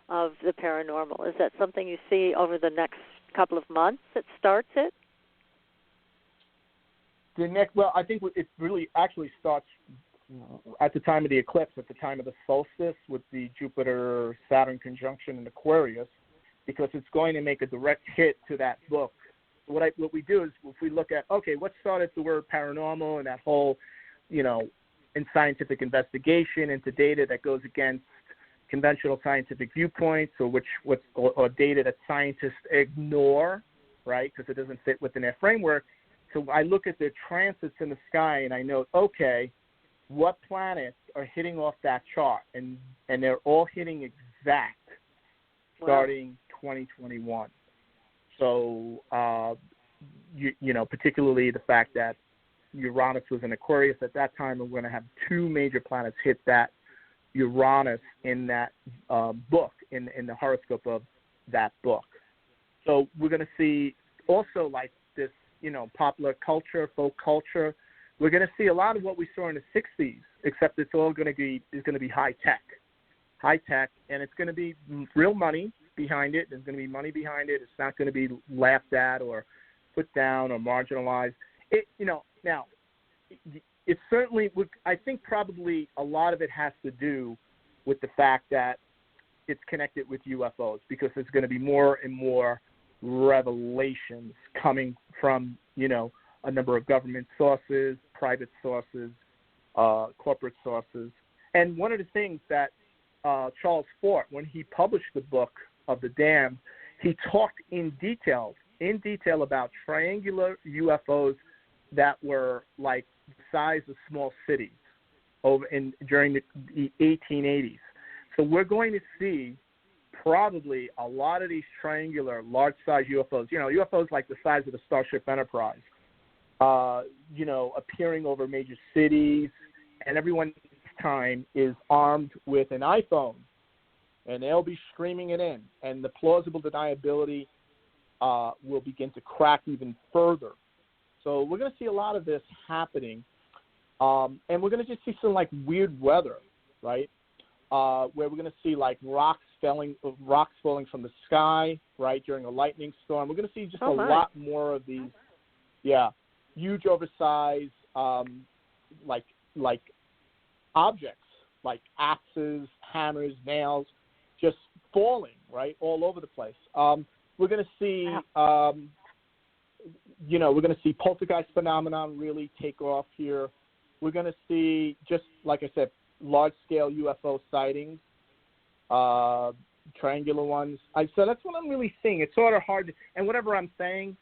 of the paranormal? Is that something you see over the next couple of months that starts it? I think it really actually starts at the time of the eclipse, at the time of the solstice, with the Jupiter-Saturn conjunction in Aquarius, because it's going to make a direct hit to that book. What we do is, if we look at, what started the word paranormal and that whole, in scientific investigation into data that goes against conventional scientific viewpoints, or data that scientists ignore, right, because it doesn't fit within their framework. So I look at the transits in the sky and I note, what planets are hitting off that chart, and they're all hitting exact starting 2021. So, particularly the fact that Uranus was in Aquarius at that time, and we're going to have two major planets hit that Uranus in that book, in the horoscope of that book. So we're going to see also like this, popular culture, folk culture. We're going to see a lot of what we saw in the 60s, except it's all going to be high tech, and it's going to be real money behind it. There's going to be money behind it. It's not going to be laughed at or put down or marginalized. Now, it certainly would. I think probably a lot of it has to do with the fact that it's connected with UFOs, because there's going to be more and more revelations coming from, a number of government sources, private sources, corporate sources. And one of the things that Charles Fort, when he published the book of the Damned, he talked in detail about triangular UFOs that were like the size of small cities during the 1880s. So we're going to see probably a lot of these triangular, large-size UFOs, UFOs like the size of the Starship Enterprise, appearing over major cities, and everyone this time is armed with an iPhone, and they'll be streaming it in, and the plausible deniability will begin to crack even further. So we're going to see a lot of this happening, and we're going to just see some like weird weather, right? Where we're going to see like rocks rocks falling from the sky, right, during a lightning storm. We're going to see just a lot more of these, huge oversized, like objects, like axes, hammers, nails, just falling, right, all over the place. We're going to see, we're going to see poltergeist phenomenon really take off here. We're going to see, just like I said, large-scale UFO sightings, triangular ones. So that's what I'm really seeing. It's sort of hard, and whatever I'm saying,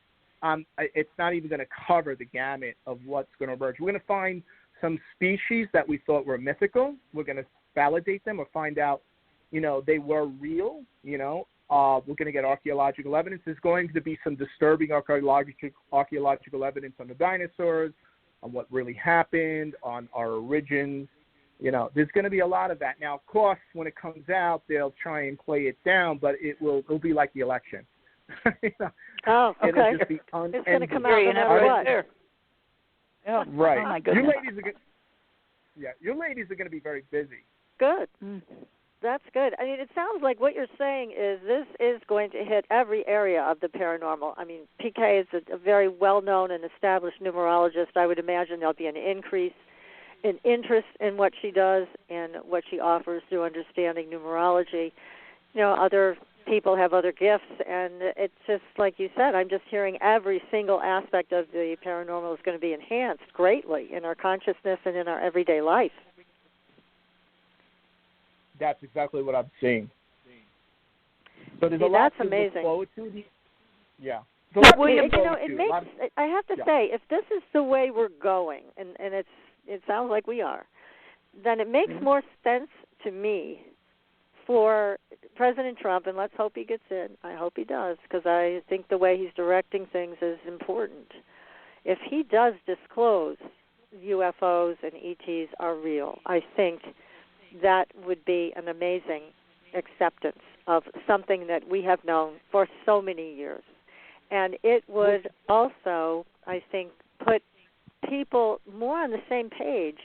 it's not even going to cover the gamut of what's going to emerge. We're going to find some species that we thought were mythical. We're going to validate them or find out, they were real. We're going to get archaeological evidence. There's going to be some disturbing archaeological evidence on the dinosaurs, on what really happened, on our origins. There's going to be a lot of that. Now, of course, when it comes out, they'll try and play it down, but it'll be like the election. Oh, okay. Just be it's going to come out no matter what. Oh, right. Oh, my goodness. Your ladies are going to be very busy. Good. That's good. I mean, it sounds like what you're saying is this is going to hit every area of the paranormal. I mean, PK is a very well-known and established numerologist. I would imagine there'll be an increase in interest in what she does and what she offers through understanding numerology. Other people have other gifts, and it's just like you said, I'm just hearing every single aspect of the paranormal is going to be enhanced greatly in our consciousness and in our everyday life. That's exactly what I'm seeing. So there's a lot to amazing. look forward to. Yeah. William, I have to say, if this is the way we're going, and it sounds like we are, then it makes more sense to me for President Trump, and let's hope he gets in. I hope he does, because I think the way he's directing things is important. If he does disclose UFOs and ETs are real, I think that would be an amazing acceptance of something that we have known for so many years. And it would also, I think, put people more on the same page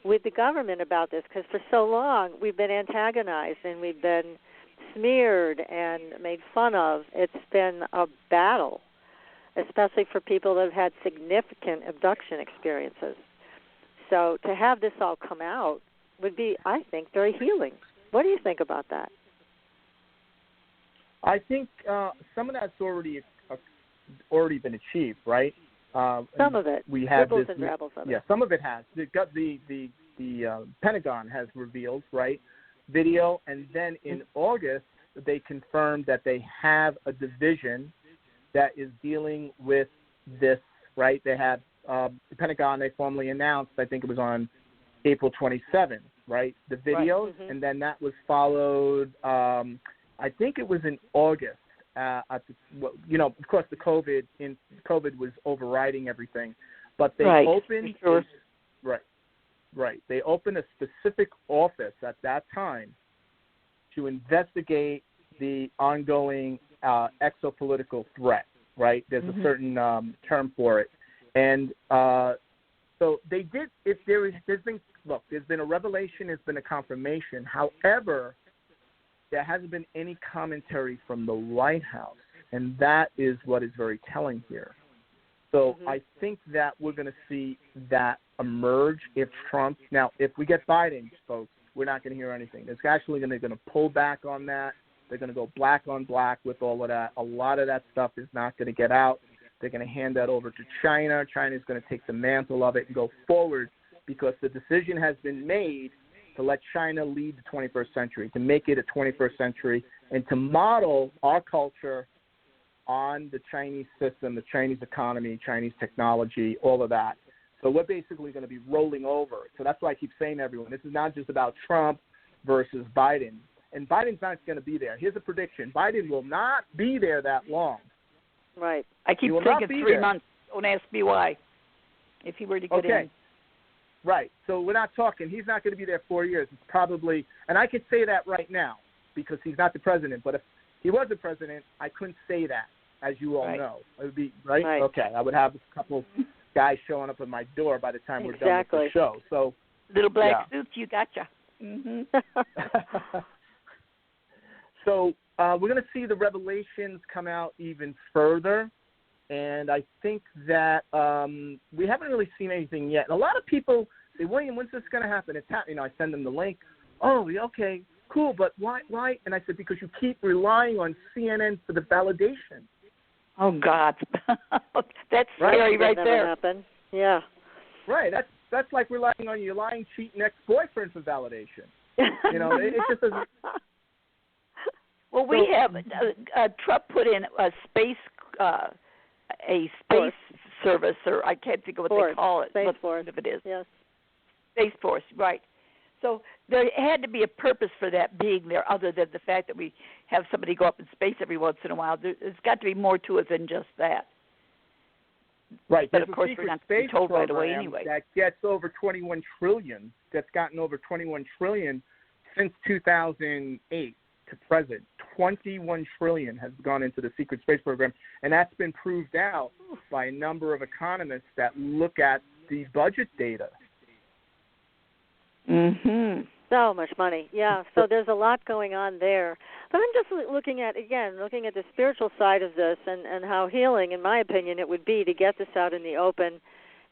with the government about this, because for so long we've been antagonized and we've been smeared and made fun of. It's been a battle, especially for people that have had significant abduction experiences. So to have this all come out would be, I think, very healing. What do you think about that? I think some of that's already been achieved, right? Some of it. We have Dribbles this, and drabbles of it. Yeah, some of it has. The Pentagon has revealed, right, video, and then in August they confirmed that they have a division that is dealing with this, right? They have the Pentagon. They formally announced, I think it was on April 27th, right, the videos, and then that was followed. I think it was in August. Of course, the COVID was overriding everything, but they opened They opened a specific office at that time to investigate the ongoing exopolitical threat. Right? There's a certain term for it, and so they did. There's been a revelation. There's been a confirmation. However, there hasn't been any commentary from the White House, and that is what is very telling here. So I think that we're going to see that emerge if Trump – now, if we get Biden, folks, we're not going to hear anything. It's actually going to pull back on that. They're going to go black on black with all of that. A lot of that stuff is not going to get out. They're going to hand that over to China. China's going to take the mantle of it and go forward because the decision has been made to let China lead the 21st century, to make it a 21st century, and to model our culture on the Chinese system, the Chinese economy, Chinese technology, all of that. So we're basically going to be rolling over. So that's why I keep saying to everyone, this is not just about Trump versus Biden. And Biden's not going to be there. Here's a prediction. Biden will not be there that long. Right. I keep thinking 3 months. Don't ask me why, if he were to get in. Right. So we're not talking. He's not going to be there 4 years. It's probably, and I could say that right now because he's not the president. But if he was the president, I couldn't say that, as you all know. It would be, right? Okay. I would have a couple guys showing up at my door by the time we're done with the show. So little black suits, you gotcha. So we're going to see the revelations come out even further, and I think that we haven't really seen anything yet. And a lot of people say, William, when's this going to happen? It's happening. I send them the link. Oh, okay, cool, but why? And I said, because you keep relying on CNN for the validation. Oh, God. That's scary right there. Happen. Yeah. Right. That's like relying on your lying, cheating ex-boyfriend for validation. It just doesn't. Well, we have Trump put in a space service, or I can't think of what they call it. Space Force. If it is. Yes. Space Force, right. So there had to be a purpose for that being there, other than the fact that we have somebody go up in space every once in a while. There's got to be more to it than just that. Right. But of course, we're not to be told right away anyway. That gets over $21 trillion. That's gotten over $21 trillion since 2008 to present. $21 trillion has gone into the secret space program, and that's been proved out by a number of economists that look at the budget data. So much money, yeah. So there's a lot going on there. But I'm just looking at the spiritual side of this and how healing, in my opinion, it would be to get this out in the open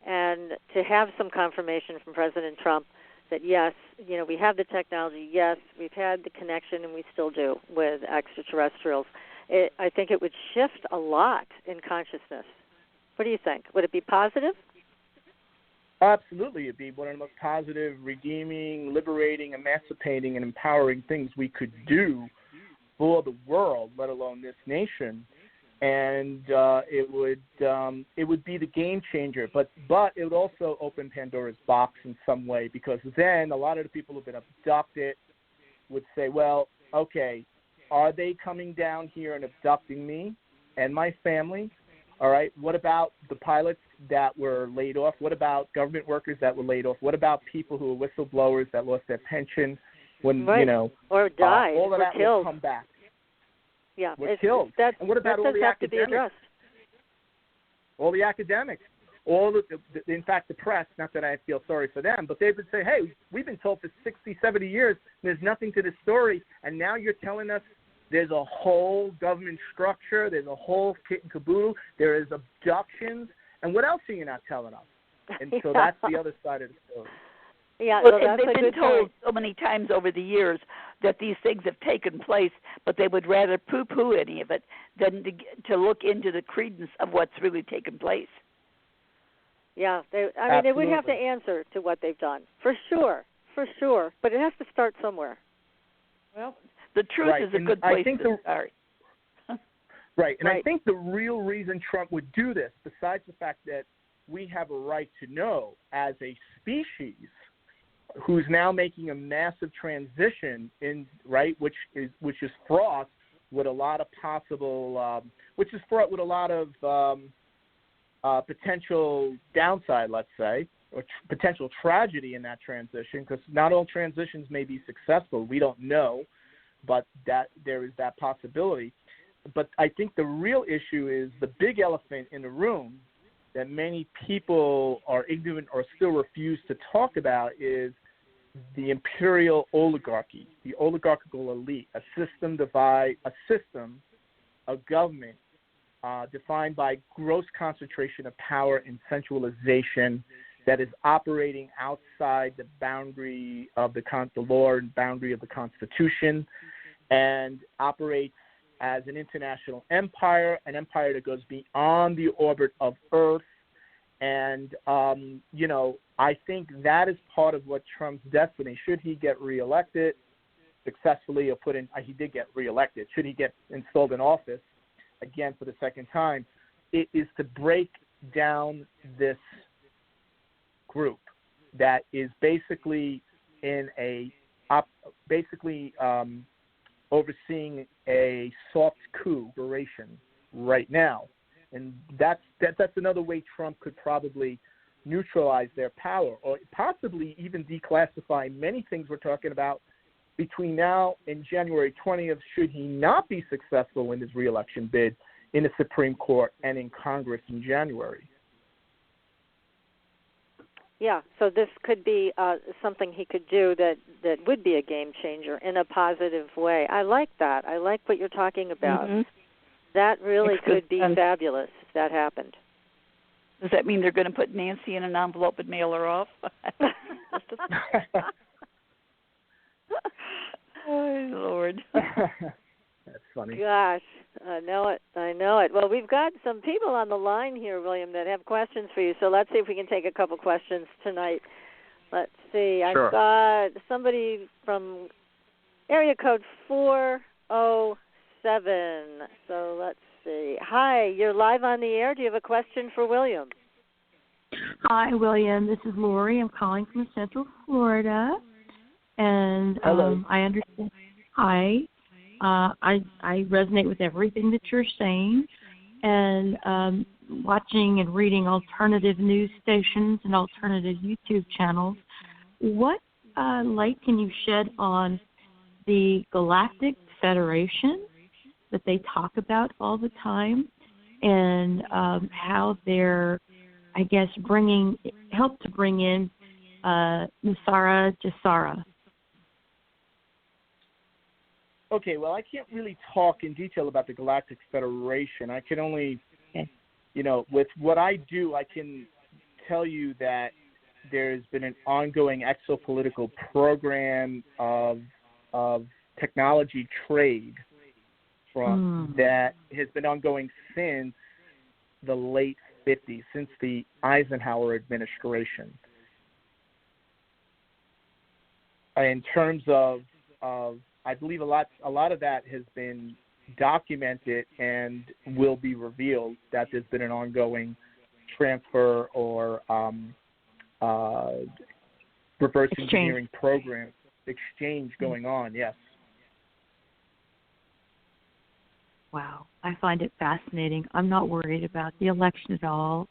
and to have some confirmation from President Trump that, yes, we have the technology, yes, we've had the connection, and we still do with extraterrestrials. I think it would shift a lot in consciousness. What do you think? Would it be positive? Absolutely. It'd be one of the most positive, redeeming, liberating, emancipating, and empowering things we could do for the world, let alone this nation. And it would be the game changer. But it would also open Pandora's box in some way, because then a lot of the people who've been abducted would say, well, okay, are they coming down here and abducting me and my family? All right, what about the pilots that were laid off? What about government workers that were laid off? What about people who were whistleblowers that lost their pension when, or died, all of that killed. will come back. Yeah, were killed. And what about all the have to be addressed. All the academics, in fact, the press, not that I feel sorry for them, but they would say, hey, we've been told for 60, 70 years there's nothing to this story, and now you're telling us there's a whole government structure, there's a whole kit and caboodle, there is abductions, and what else are you not telling us? And so that's the other side of the story. Yeah, well, and they've been told so many times over the years that these things have taken place, but they would rather poo-poo any of it than to look into the credence of what's really taken place. Yeah, they would have to answer to what they've done, for sure, but it has to start somewhere. Well, the truth is a good place to start. Right, and I think the real reason Trump would do this, besides the fact that we have a right to know as a species, who's now making a massive transition which is fraught with a lot of potential downside, let's say, or potential tragedy in that transition, because not all transitions may be successful. We don't know, but that there is that possibility. But I think the real issue is the big elephant in the room that many people are ignorant or still refuse to talk about is the imperial oligarchy, the oligarchical elite, a system of government defined by gross concentration of power and centralization that is operating outside the boundary of the law and boundary of the Constitution, and operates as an international empire, an empire that goes beyond the orbit of Earth. And, I think that is part of what Trump's destiny. Should he get reelected successfully or he did get reelected, should he get installed in office again for the second time, it is to break down this group that is basically overseeing a soft coup operation right now. And that's another way Trump could probably neutralize their power, or possibly even declassify many things we're talking about between now and January 20th, should he not be successful in his reelection bid in the Supreme Court and in Congress in January. Yeah, so this could be something he could do that would be a game changer in a positive way. I like that. I like what you're talking about. Mm-hmm. That really could be fabulous if that happened. Does that mean they're going to put Nancy in an envelope and mail her off? Oh, Lord. That's funny. Gosh, I know it. Well, we've got some people on the line here, William, that have questions for you. So let's see if we can take a couple questions tonight. Let's see. Sure. I've got somebody from area code 407. So let's see. Hi, you're live on the air. Do you have a question for William? Hi, William. This is Lori. I'm calling from Central Florida. And hello. I understand. Hi. I resonate with everything that you're saying, and watching and reading alternative news stations and alternative YouTube channels. What light can you shed on the Galactic Federation that they talk about all the time, and how they're, I guess, help to bring in Nussara Jassara? Okay, well, I can't really talk in detail about the Galactic Federation. I can only, with what I do, I can tell you that there's been an ongoing exopolitical program of technology trade that has been ongoing since the late 50s, since the Eisenhower administration. In terms of I believe a lot of that has been documented and will be revealed, that there's been an ongoing transfer or reverse engineering program exchange going on. Yes. Wow, I find it fascinating. I'm not worried about the election at all.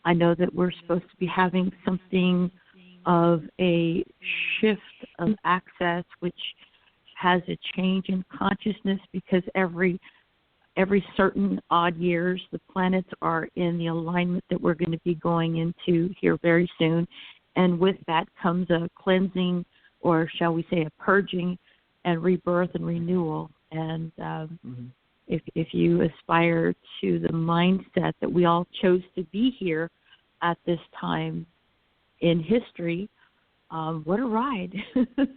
I know that we're supposed to be having something of a shift of access, which has a change in consciousness, because every certain odd years the planets are in the alignment that we're going to be going into here very soon, and with that comes a cleansing, or shall we say a purging and rebirth and renewal. And if you aspire to the mindset that we all chose to be here at this time in history, what a ride. It is.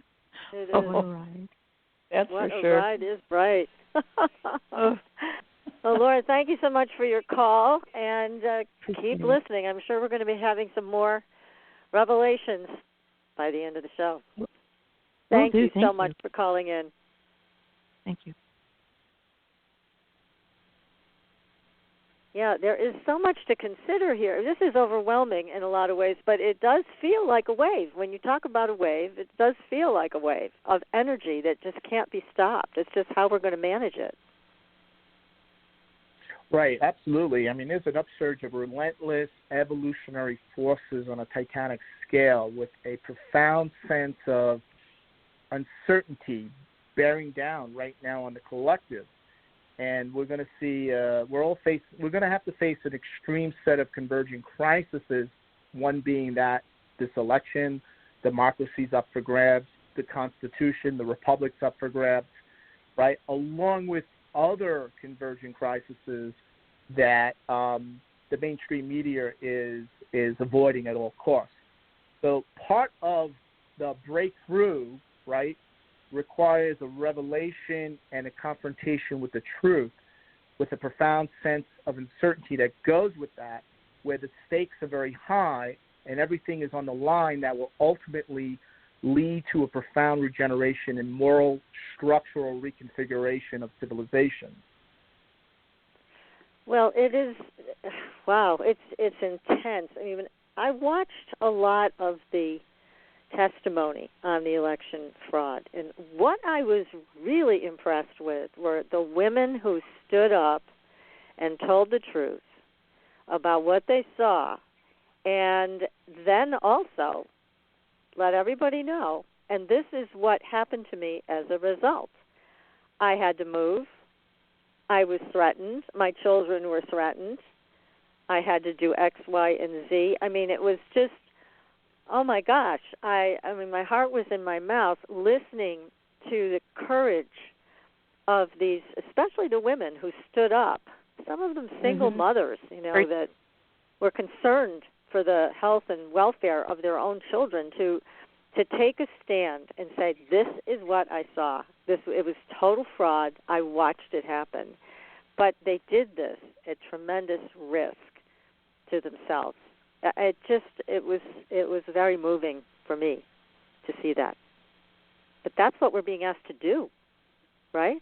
What a ride. That's what for sure. What a ride is bright. Well, Laura, thank you so much for your call, and keep listening. I'm sure we're going to be having some more revelations by the end of the show. Thank you so much for calling in. Thank you. Yeah, there is so much to consider here. This is overwhelming in a lot of ways, but it does feel like a wave. When you talk about a wave, it does feel like a wave of energy that just can't be stopped. It's just how we're going to manage it. Right, absolutely. I mean, there's an upsurge of relentless evolutionary forces on a titanic scale with a profound sense of uncertainty bearing down right now on the collective. And we're going to see, we're going to have to face an extreme set of converging crises, one being that this election, democracy's up for grabs, the Constitution, the Republic's up for grabs, right, along with other converging crises that the mainstream media is avoiding at all costs. So part of the breakthrough, right, requires a revelation and a confrontation with the truth, with a profound sense of uncertainty that goes with that, where the stakes are very high and everything is on the line, that will ultimately lead to a profound regeneration and moral structural reconfiguration of civilization. Well, it is, wow, it's intense. I mean, I watched a lot of the testimony on the election fraud, and what I was really impressed with were the women who stood up and told the truth about what they saw, and then also let everybody know. And this is what happened to me as a result. I had to move. I was threatened. My children were threatened. I had to do X, Y, and Z. I mean, it was just Oh my gosh, I mean, my heart was in my mouth listening to the courage of these, especially the women who stood up. Some of them single mothers, that were concerned for the health and welfare of their own children to take a stand and say, this is what I saw. It was total fraud. I watched it happen. But they did this at tremendous risk to themselves. It was very moving for me to see that. But that's what we're being asked to do, right?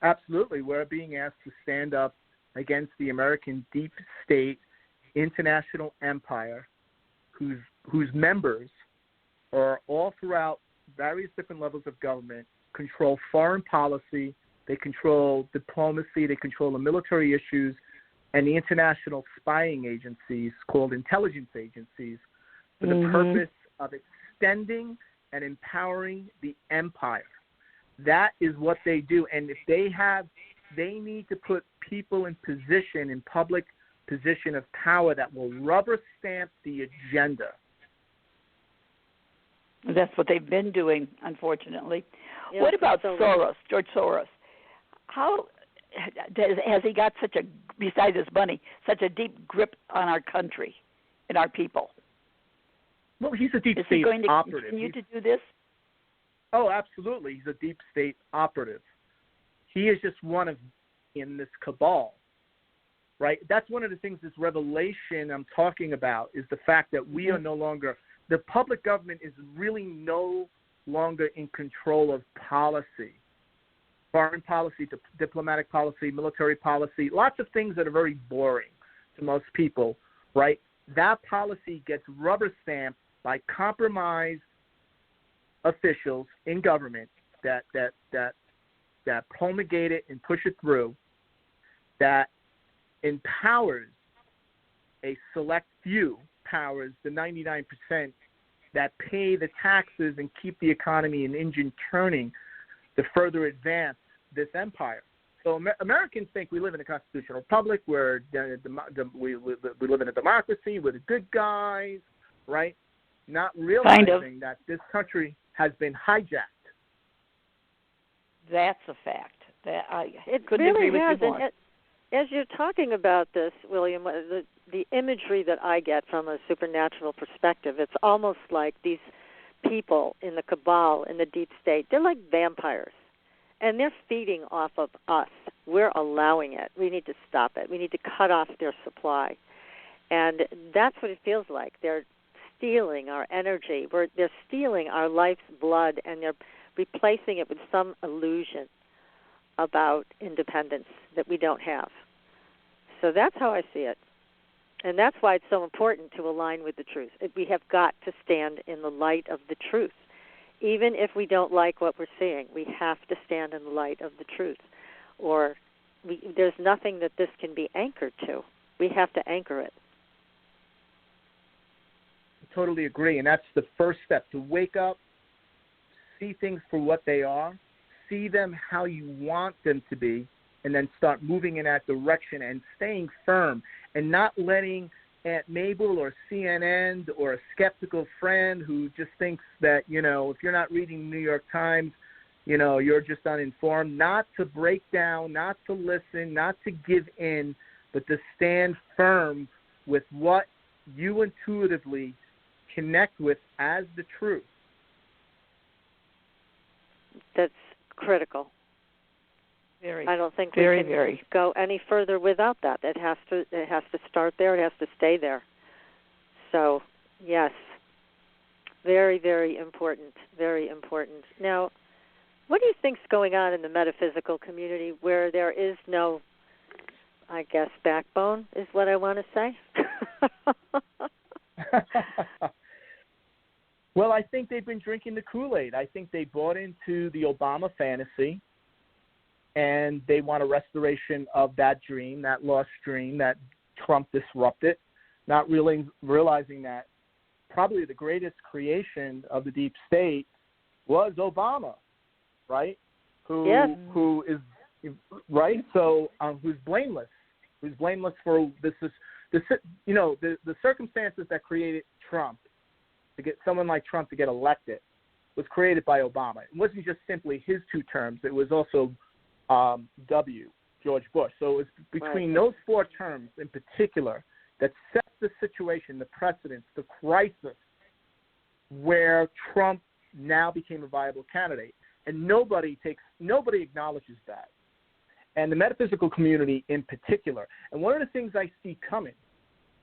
Absolutely. We're being asked to stand up against the American deep state international empire whose members are all throughout various different levels of government, control foreign policy, they control diplomacy, they control the military issues, and the international spying agencies called intelligence agencies for the purpose of extending and empowering the empire. That is what they do. And if they need to put people in public position of power that will rubber stamp the agenda. That's what they've been doing, unfortunately. Yeah, what about Soros, George Soros? How has he got besides his money, such a deep grip on our country and our people? Well, he's a deep state operative. Is he going to operative. Continue to do this? Oh, absolutely. He's a deep state operative. He is just one of in this cabal, right? That's one of the things, this revelation I'm talking about, is the fact that we are no longer, the public government is really no longer in control of policy, foreign policy, diplomatic policy, military policy, lots of things that are very boring to most people, right? That policy gets rubber stamped by compromised officials in government that promulgate it and push it through, that empowers a select few, powers the 99% that pay the taxes and keep the economy and engine turning to further advance this empire. So Americans think we live in a constitutional republic where we live in a democracy, we're the good guys, right? Not realizing that this country has been hijacked. That's a fact. It couldn't really agree has. with you more. And as you're talking about this, William, the imagery that I get from a supernatural perspective, it's almost like these people in the cabal, in the deep state, they're like vampires. And they're feeding off of us. We're allowing it. We need to stop it. We need to cut off their supply. And that's what it feels like. They're stealing our energy. They're stealing our life's blood, and they're replacing it with some illusion about independence that we don't have. So that's how I see it. And that's why it's so important to align with the truth. We have got to stand in the light of the truth. Even if we don't like what we're seeing, we have to stand in the light of the truth. Or there's nothing that this can be anchored to. We have to anchor it. I totally agree. And that's the first step, to wake up, see things for what they are, see them how you want them to be, and then start moving in that direction and staying firm and not letting Aunt Mabel or CNN or a skeptical friend who just thinks that, if you're not reading New York Times, you're just uninformed, not to break down, not to listen, not to give in, but to stand firm with what you intuitively connect with as the truth. That's critical. Very. I don't think very, we can very. go any further without that. It has to start there. It has to stay there. So, yes, very, very important. Very important. Now, what do you think's going on in the metaphysical community where there is no, I guess, backbone is what I want to say? Well, I think they've been drinking the Kool-Aid. I think they bought into the Obama fantasy, and they want a restoration of that dream, that lost dream that Trump disrupted, not really realizing that probably the greatest creation of the deep state was Obama, right? Who is right? So who's blameless for this the circumstances that created Trump, to get someone like Trump to get elected, was created by Obama. It wasn't just simply his 2 terms. It was also George Bush. So it was between those 4 terms in particular that set the situation, the precedence, the crisis where Trump now became a viable candidate. And nobody acknowledges that. And the metaphysical community in particular. And one of the things I see coming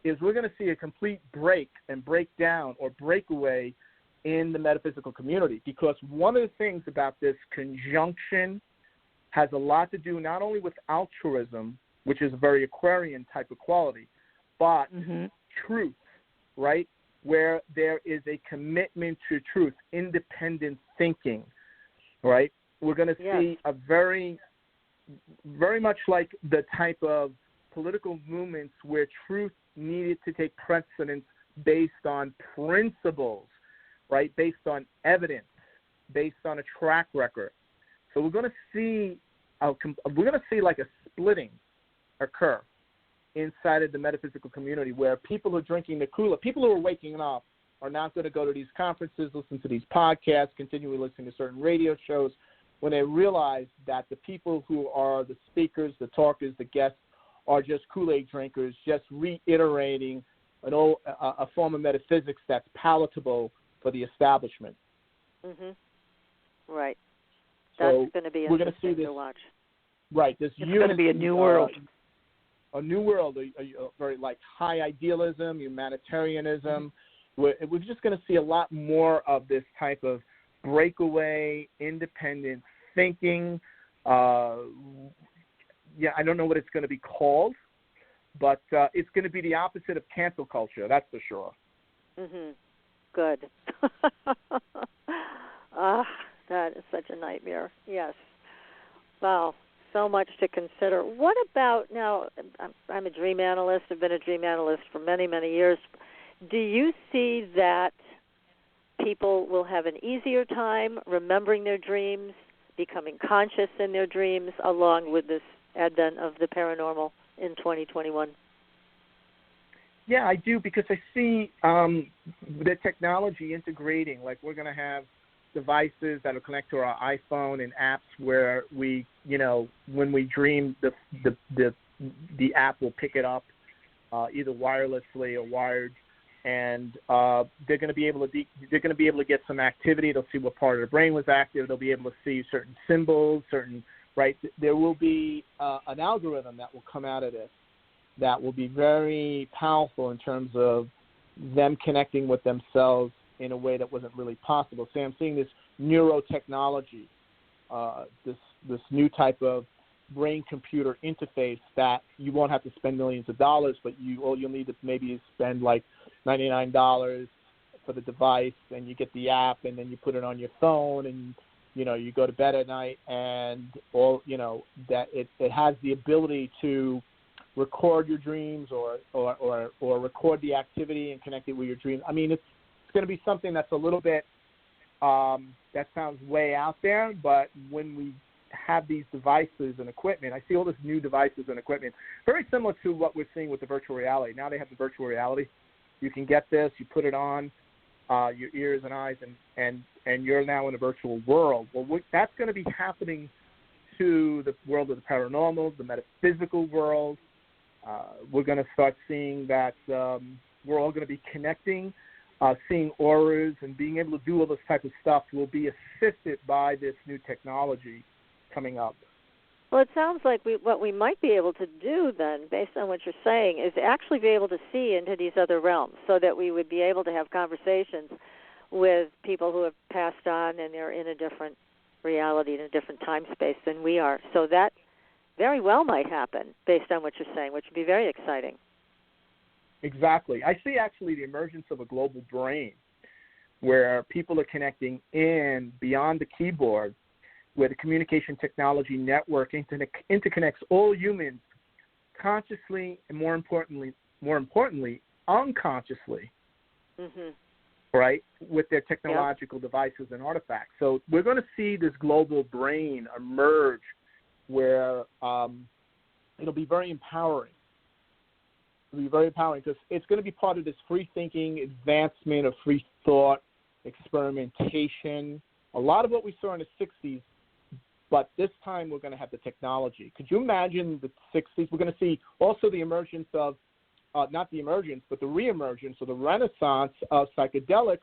is we're going to see a complete breakdown or breakaway in the metaphysical community, because one of the things about this conjunction has a lot to do not only with altruism, which is a very Aquarian type of quality, but truth, right? Where there is a commitment to truth, independent thinking, right? We're going to see a very, very much like the type of political movements where truth needed to take precedence based on principles, right? Based on evidence, based on a track record. So we're going to see like a splitting occur inside of the metaphysical community, where people who are drinking the Kool-Aid, people who are waking up, are not going to go to these conferences, listen to these podcasts, continually listening to certain radio shows, when they realize that the people who are the speakers, the talkers, the guests are just Kool-Aid drinkers, just reiterating a form of metaphysics that's palatable for the establishment. Right. That's going to be interesting to watch. Right. It's going to be a new world. A new world, a very like high idealism, humanitarianism. We're just going to see a lot more of this type of breakaway, independent thinking. I don't know what it's going to be called, but it's going to be the opposite of cancel culture, that's for sure. Good. That is such a nightmare. Yes. Wow. So much to consider. What about now? I'm a dream analyst. I've been a dream analyst for many, many years. Do you see that people will have an easier time remembering their dreams, becoming conscious in their dreams, along with this advent of the paranormal in 2021? Yeah, I do, because I see the technology integrating. Like, we're going to have devices that will connect to our iPhone and apps where we, when we dream, the app will pick it up either wirelessly or wired, and they're going to be able to get some activity. They'll see what part of the brain was active. They'll be able to see certain symbols, right. There will be an algorithm that will come out of this that will be very powerful in terms of them connecting with themselves in a way that wasn't really possible. So I'm seeing this neurotechnology, this new type of brain-computer interface that you won't have to spend millions of dollars, but all you'll need to maybe spend like $99 for the device, and you get the app, and then you put it on your phone, and you go to bed at night, and that it has the ability to record your dreams or record the activity and connect it with your dreams. I mean, it's going to be something that's a little bit that sounds way out there, but when we have these devices and equipment, I see all these new devices and equipment, very similar to what we're seeing with the virtual reality. Now they have the virtual reality. You can get this, you put it on your ears and eyes, and you're now in a virtual world. Well, that's going to be happening to the world of the paranormal, the metaphysical world. We're going to start seeing that we're all going to be connecting, seeing auras, and being able to do all this type of stuff will be assisted by this new technology coming up. Well, it sounds like what we might be able to do then, based on what you're saying, is actually be able to see into these other realms, so that we would be able to have conversations with people who have passed on and they're in a different reality, in a different time space than we are. So that very well might happen based on what you're saying, which would be very exciting. Exactly. I see actually the emergence of a global brain where people are connecting in beyond the keyboard, where the communication technology network interconnects all humans consciously and more importantly, unconsciously, right, with their technological devices and artifacts. So we're going to see this global brain emerge where it'll be very empowering. It'll be very empowering because it's going to be part of this free thinking, advancement of free thought, experimentation. A lot of what we saw in the 60s, but this time we're going to have the technology. Could you imagine the 60s? We're going to see also the emergence of, not the emergence, but the reemergence or the renaissance of psychedelics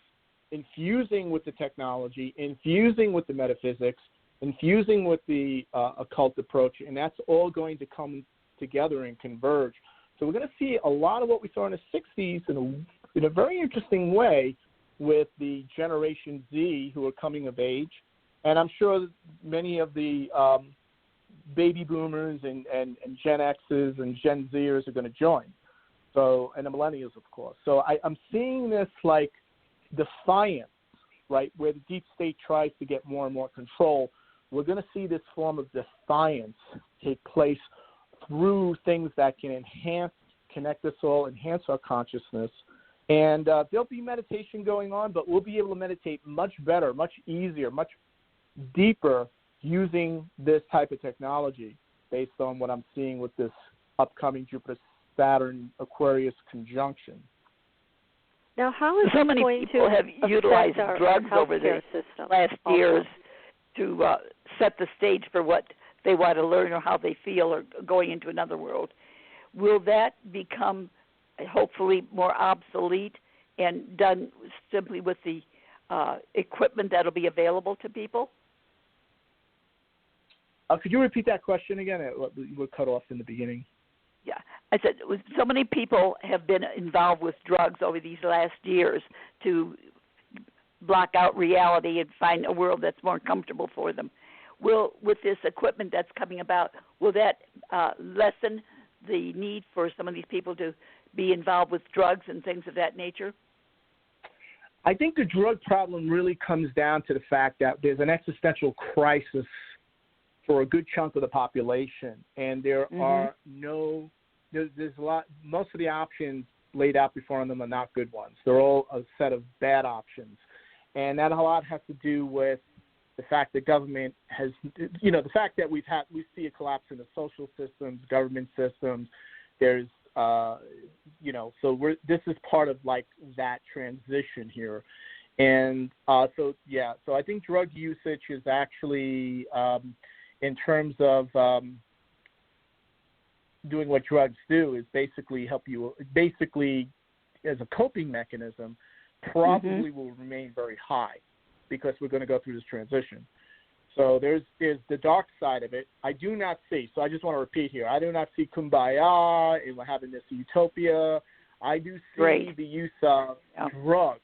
infusing with the technology, infusing with the metaphysics, infusing with the occult approach, and that's all going to come together and converge. So we're going to see a lot of what we saw in the 60s in a very interesting way with the Generation Z who are coming of age. And I'm sure many of the baby boomers and Gen X's and Gen Zers are going to join. So, and the millennials, of course. So I'm seeing this like defiance, right, where the deep state tries to get more and more control. We're going to see this form of defiance take place through things that can enhance, connect us all, enhance our consciousness. And there'll be meditation going on, but we'll be able to meditate much better, much easier, much deeper using this type of technology based on what I'm seeing with this upcoming Jupiter-Saturn-Aquarius conjunction. Now, how is so many going people to have utilized our drugs over the last years to set the stage for what they want to learn or how they feel or going into another world. Will that become hopefully more obsolete and done simply with the equipment that will be available to people? Could you repeat that question again? We were cut off in the beginning. Yeah, I said so many people have been involved with drugs over these last years to block out reality and find a world that's more comfortable for them. With this equipment that's coming about, will that lessen the need for some of these people to be involved with drugs and things of that nature? I think the drug problem really comes down to the fact that there's an existential crisis for a good chunk of the population, and there are there's a lot. Most of the options laid out before them are not good ones. They're all a set of bad options, and that a lot has to do with the fact that government has, the fact that we see a collapse in the social systems, government systems. There's, so this is part of like that transition here, and so I think drug usage is actually, in terms of doing what drugs do, is basically help you, as a coping mechanism, probably will remain very high, because we're going to go through this transition. So there's the dark side of it. I do not see, so I just want to repeat here, I do not see kumbaya and we're having this utopia. I do see the use of drugs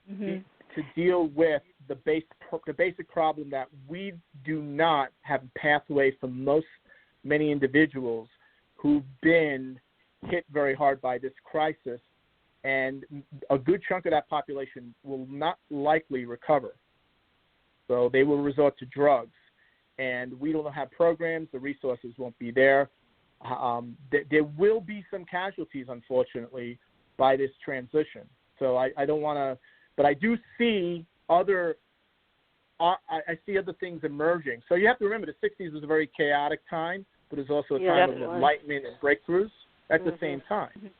to deal with the basic problem that we do not have a pathway for many individuals who've been hit very hard by this crisis, and a good chunk of that population will not likely recover. So they will resort to drugs, and we don't have programs. The resources won't be there. There will be some casualties, unfortunately, by this transition. So I don't want to, but I do see other things emerging. So you have to remember the 60s was a very chaotic time, but it was also a time of enlightenment and breakthroughs at the same time.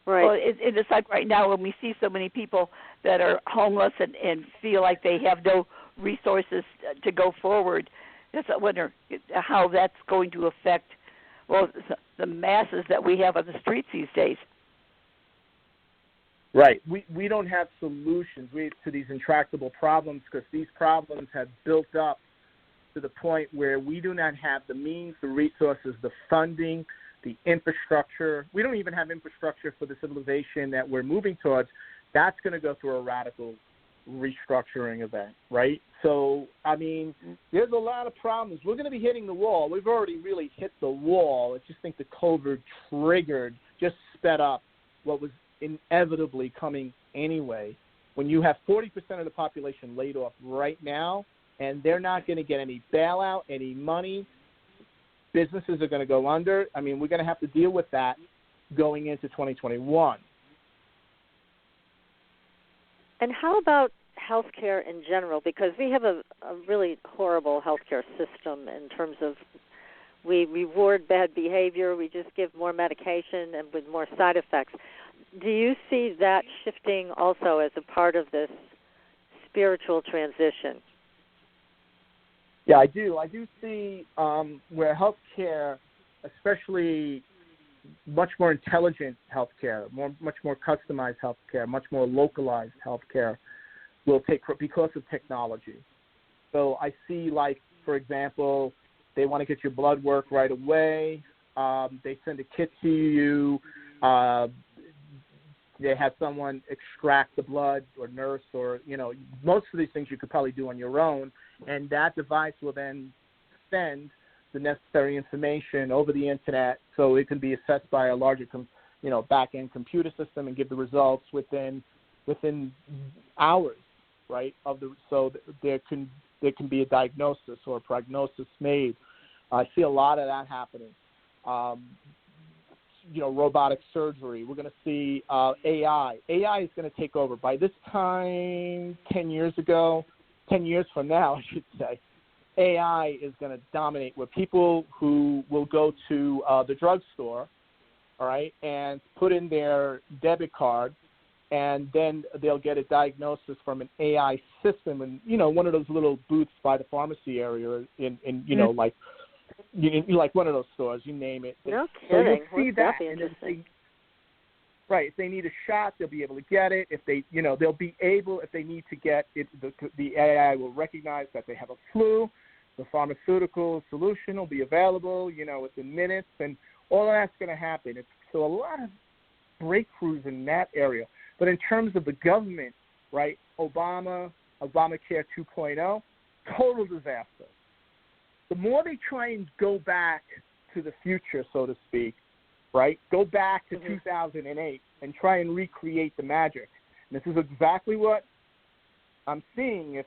Right. Well, it's like right now when we see so many people that are homeless and feel like they have no resources to go forward. I wonder how that's going to affect, the masses that we have on the streets these days. Right. We don't have solutions to these intractable problems, because these problems have built up to the point where we do not have the means, the resources, the funding, the infrastructure. We don't even have infrastructure for the civilization that we're moving towards. That's going to go through a radical restructuring event, right? So, I mean, there's a lot of problems. We're going to be hitting the wall. We've already really hit the wall. I just think the COVID just sped up what was inevitably coming anyway. When you have 40% of the population laid off right now, and they're not going to get any bailout, any money, businesses are going to go under. I mean, we're going to have to deal with that going into 2021. And how about healthcare in general? Because we have a really horrible healthcare system in terms of We reward bad behavior. We just give more medication and with more side effects. Do you see that shifting also as a part of this spiritual transition? Yeah, I do. I do see where healthcare, especially much more intelligent healthcare, much more customized healthcare, much more localized healthcare, will take because of technology. So I see, like, for example, they want to get your blood work right away. They send a kit to you. They have someone extract the blood, or nurse, or, most of these things you could probably do on your own. And that device will then send the necessary information over the internet so it can be assessed by a larger, back-end computer system and give the results within hours, right? So there can be a diagnosis or a prognosis made. I see a lot of that happening. Robotic surgery. We're going to see AI. AI is going to take over. By this time, 10 years from now, I should say, AI is going to dominate, where people who will go to the drugstore, all right, and put in their debit card, and then they'll get a diagnosis from an AI system, and one of those little booths by the pharmacy area like one of those stores, you name it. No so kidding. you'll see that, and if they need a shot, they'll be able to get it. If they, they'll be able, if they need to get it, the AI will recognize that they have a flu. The pharmaceutical solution will be available, within minutes, and all of that's going to happen. So a lot of breakthroughs in that area. But in terms of the government, right, Obamacare 2.0, total disaster. The more they try and go back to the future, so to speak, right, go back to 2008 and try and recreate the magic. And this is exactly what I'm seeing. If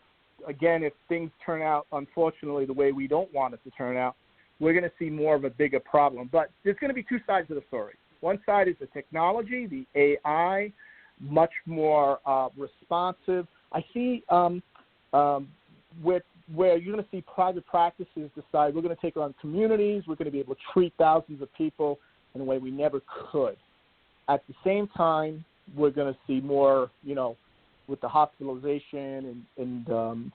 things turn out, unfortunately, the way we don't want it to turn out, we're going to see more of a bigger problem. But there's going to be two sides of the story. One side is the technology, the AI, much more responsive. I see where you're going to see private practices decide we're going to take on communities, we're going to be able to treat thousands of people in a way we never could. At the same time, we're going to see more, with the hospitalization and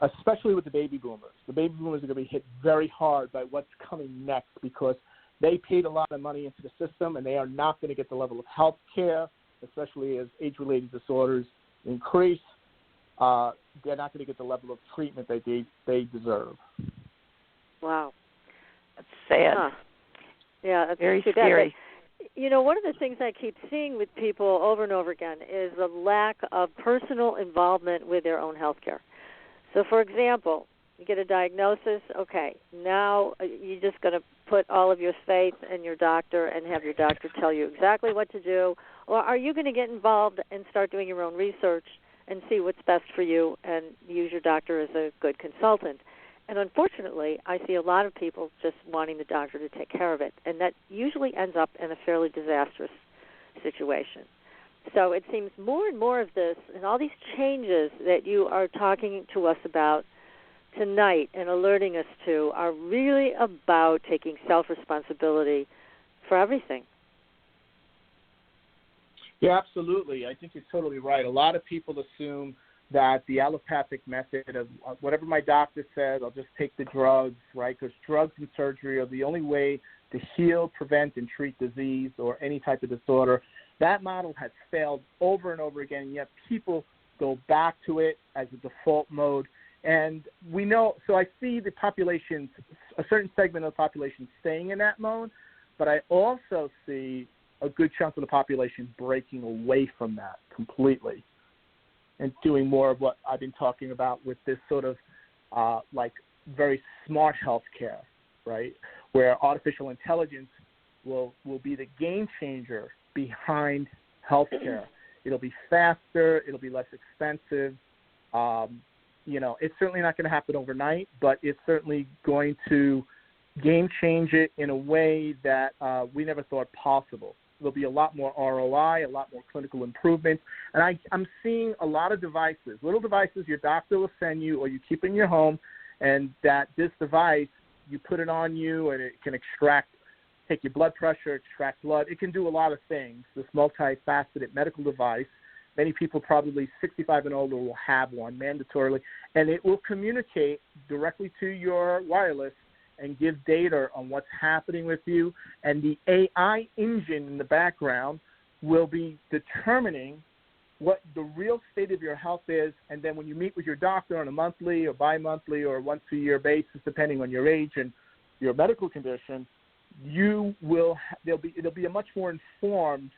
especially with the baby boomers. The baby boomers are going to be hit very hard by what's coming next, because they paid a lot of money into the system, and they are not going to get the level of health care, especially as age-related disorders increase. They're not going to get the level of treatment that they deserve. Wow. That's sad. Huh. Yeah, that's very too scary. Bad. One of the things I keep seeing with people over and over again is the lack of personal involvement with their own health care. So, for example, you get a diagnosis, okay, now you're just going to put all of your faith in your doctor and have your doctor tell you exactly what to do, or are you going to get involved and start doing your own research and see what's best for you and use your doctor as a good consultant? And unfortunately, I see a lot of people just wanting the doctor to take care of it, and that usually ends up in a fairly disastrous situation. So it seems more and more of this and all these changes that you are talking to us about tonight and alerting us to are really about taking self-responsibility for everything. Yeah, absolutely. I think you're totally right. A lot of people assume that the allopathic method of whatever my doctor says, I'll just take the drugs, right? Because drugs and surgery are the only way to heal, prevent, and treat disease or any type of disorder. That model has failed over and over again, and yet people go back to it as a default mode. And we know, so I see the population, a certain segment of the population staying in that mode, but I also see a good chunk of the population breaking away from that completely and doing more of what I've been talking about with this sort of very smart healthcare, right, where artificial intelligence will be the game changer behind healthcare. It'll be faster. It'll be less expensive. It's certainly not going to happen overnight, but it's certainly going to game change it in a way that we never thought possible. There'll be a lot more ROI, a lot more clinical improvements. And I'm seeing a lot of little devices your doctor will send you or you keep in your home, and that this device you put it on you, and it can take your blood pressure, extract blood. It can do a lot of things, this multifaceted medical device. Many people, probably 65 and older, will have one mandatorily, and it will communicate directly to your wireless and give data on what's happening with you. And the AI engine in the background will be determining what the real state of your health is, and then when you meet with your doctor on a monthly or bi-monthly or once-a-year basis, depending on your age and your medical condition, it'll be a much more informed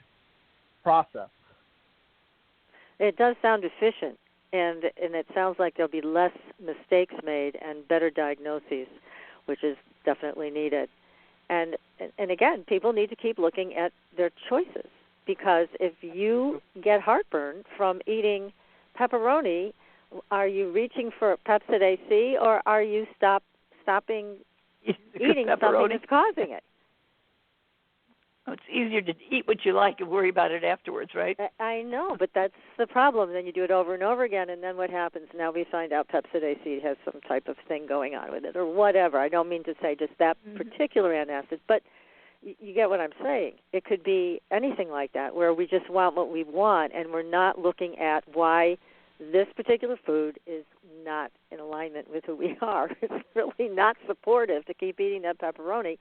process. It does sound efficient, and it sounds like there'll be less mistakes made and better diagnoses, which is definitely needed. And again, people need to keep looking at their choices, because if you get heartburn from eating pepperoni, are you reaching for Pepsid AC, or are you stopping eating something that's causing it? It's easier to eat what you like and worry about it afterwards, right? I know, but that's the problem. Then you do it over and over again, and then what happens? Now we find out Pepsid AC has some type of thing going on with it, or whatever. I don't mean to say just that particular antacid, but you get what I'm saying. It could be anything like that, where we just want what we want, and we're not looking at why this particular food is not in alignment with who we are. It's really not supportive to keep eating that pepperoni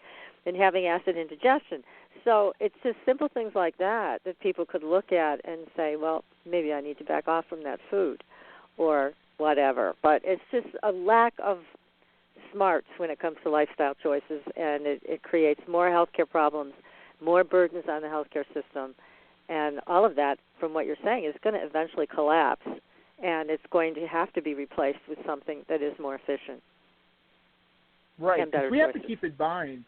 and having acid indigestion. So it's just simple things like that people could look at and say, well, maybe I need to back off from that food or whatever. But it's just a lack of smarts when it comes to lifestyle choices, and it creates more healthcare problems, more burdens on the healthcare system, and all of that, from what you're saying, is going to eventually collapse, and it's going to have to be replaced with something that is more efficient. Right. And better we have choices. to keep in mind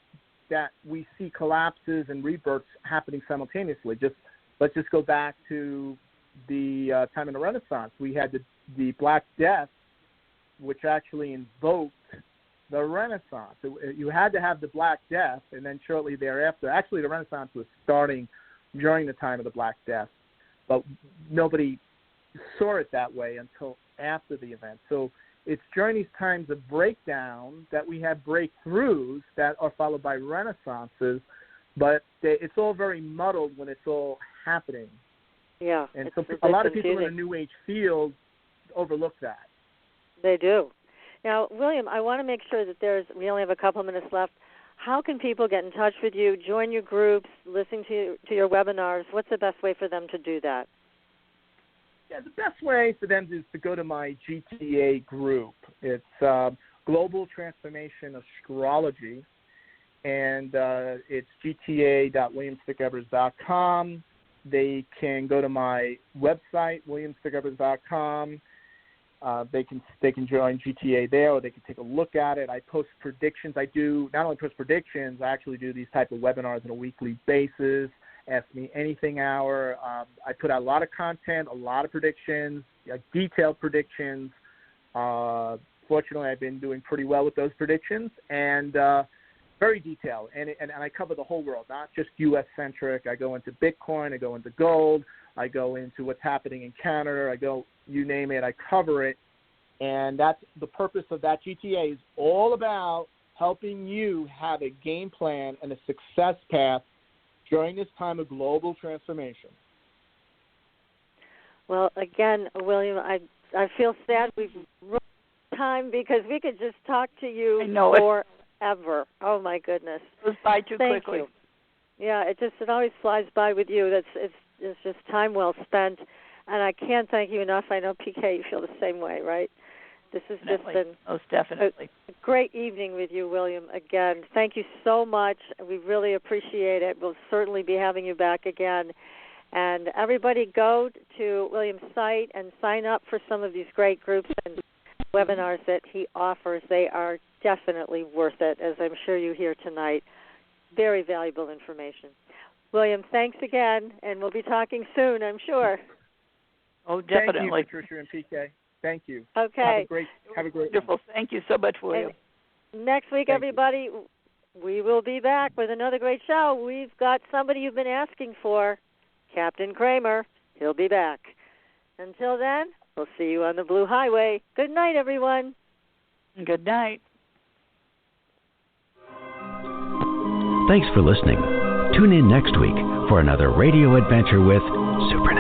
that we see collapses and rebirths happening simultaneously. Let's just go back to the time in the Renaissance. We had the Black Death, which actually invoked the Renaissance. You had to have the Black Death, and then shortly thereafter, actually the Renaissance was starting during the time of the Black Death, but nobody saw it that way until after the event. So it's during these times of breakdown that we have breakthroughs that are followed by renaissances, but it's all very muddled when it's all happening. Yeah. And so a lot of people in the New Age field overlook that. They do. Now, William, I want to make sure that we only have a couple of minutes left. How can people get in touch with you, join your groups, listen to your webinars? What's the best way for them to do that? Yeah, the best way for them is to go to my GTA group. It's Global Transformation Astrology, and it's gta.williamstickevers.com. They can go to my website, williamstickevers.com. They can join GTA there, or they can take a look at it. I post predictions. I do not only post predictions, I actually do these type of webinars on a weekly basis. Ask Me Anything hour. I put out a lot of content, a lot of predictions, detailed predictions. Fortunately, I've been doing pretty well with those predictions, and very detailed. And I cover the whole world, not just U.S.-centric. I go into Bitcoin. I go into gold. I go into what's happening in Canada. You name it, I cover it. And that's the purpose of that GTA, is all about helping you have a game plan and a success path during this time of global transformation. Well, again, William, I feel sad we've run out of time, because we could just talk to you forever. Oh, my goodness. It goes by too quickly. You. Yeah, it always flies by with you. It's just time well spent, and I can't thank you enough. I know, PK, you feel the same way, right? This has just been most definitely a great evening with you, William. Again, thank you so much. We really appreciate it. We'll certainly be having you back again. And everybody go to William's site and sign up for some of these great groups and webinars that he offers. They are definitely worth it, as I'm sure you hear tonight. Very valuable information. William, thanks again, and we'll be talking soon, I'm sure. Oh, definitely. Thank you, Patricia and PK. Thank you. Okay. Have a great wonderful. Thank you so much, William. And next week, everybody, we will be back with another great show. We've got somebody you've been asking for, Captain Kramer. He'll be back. Until then, we'll see you on the Blue Highway. Good night, everyone. Good night. Thanks for listening. Tune in next week for another radio adventure with Supernatural.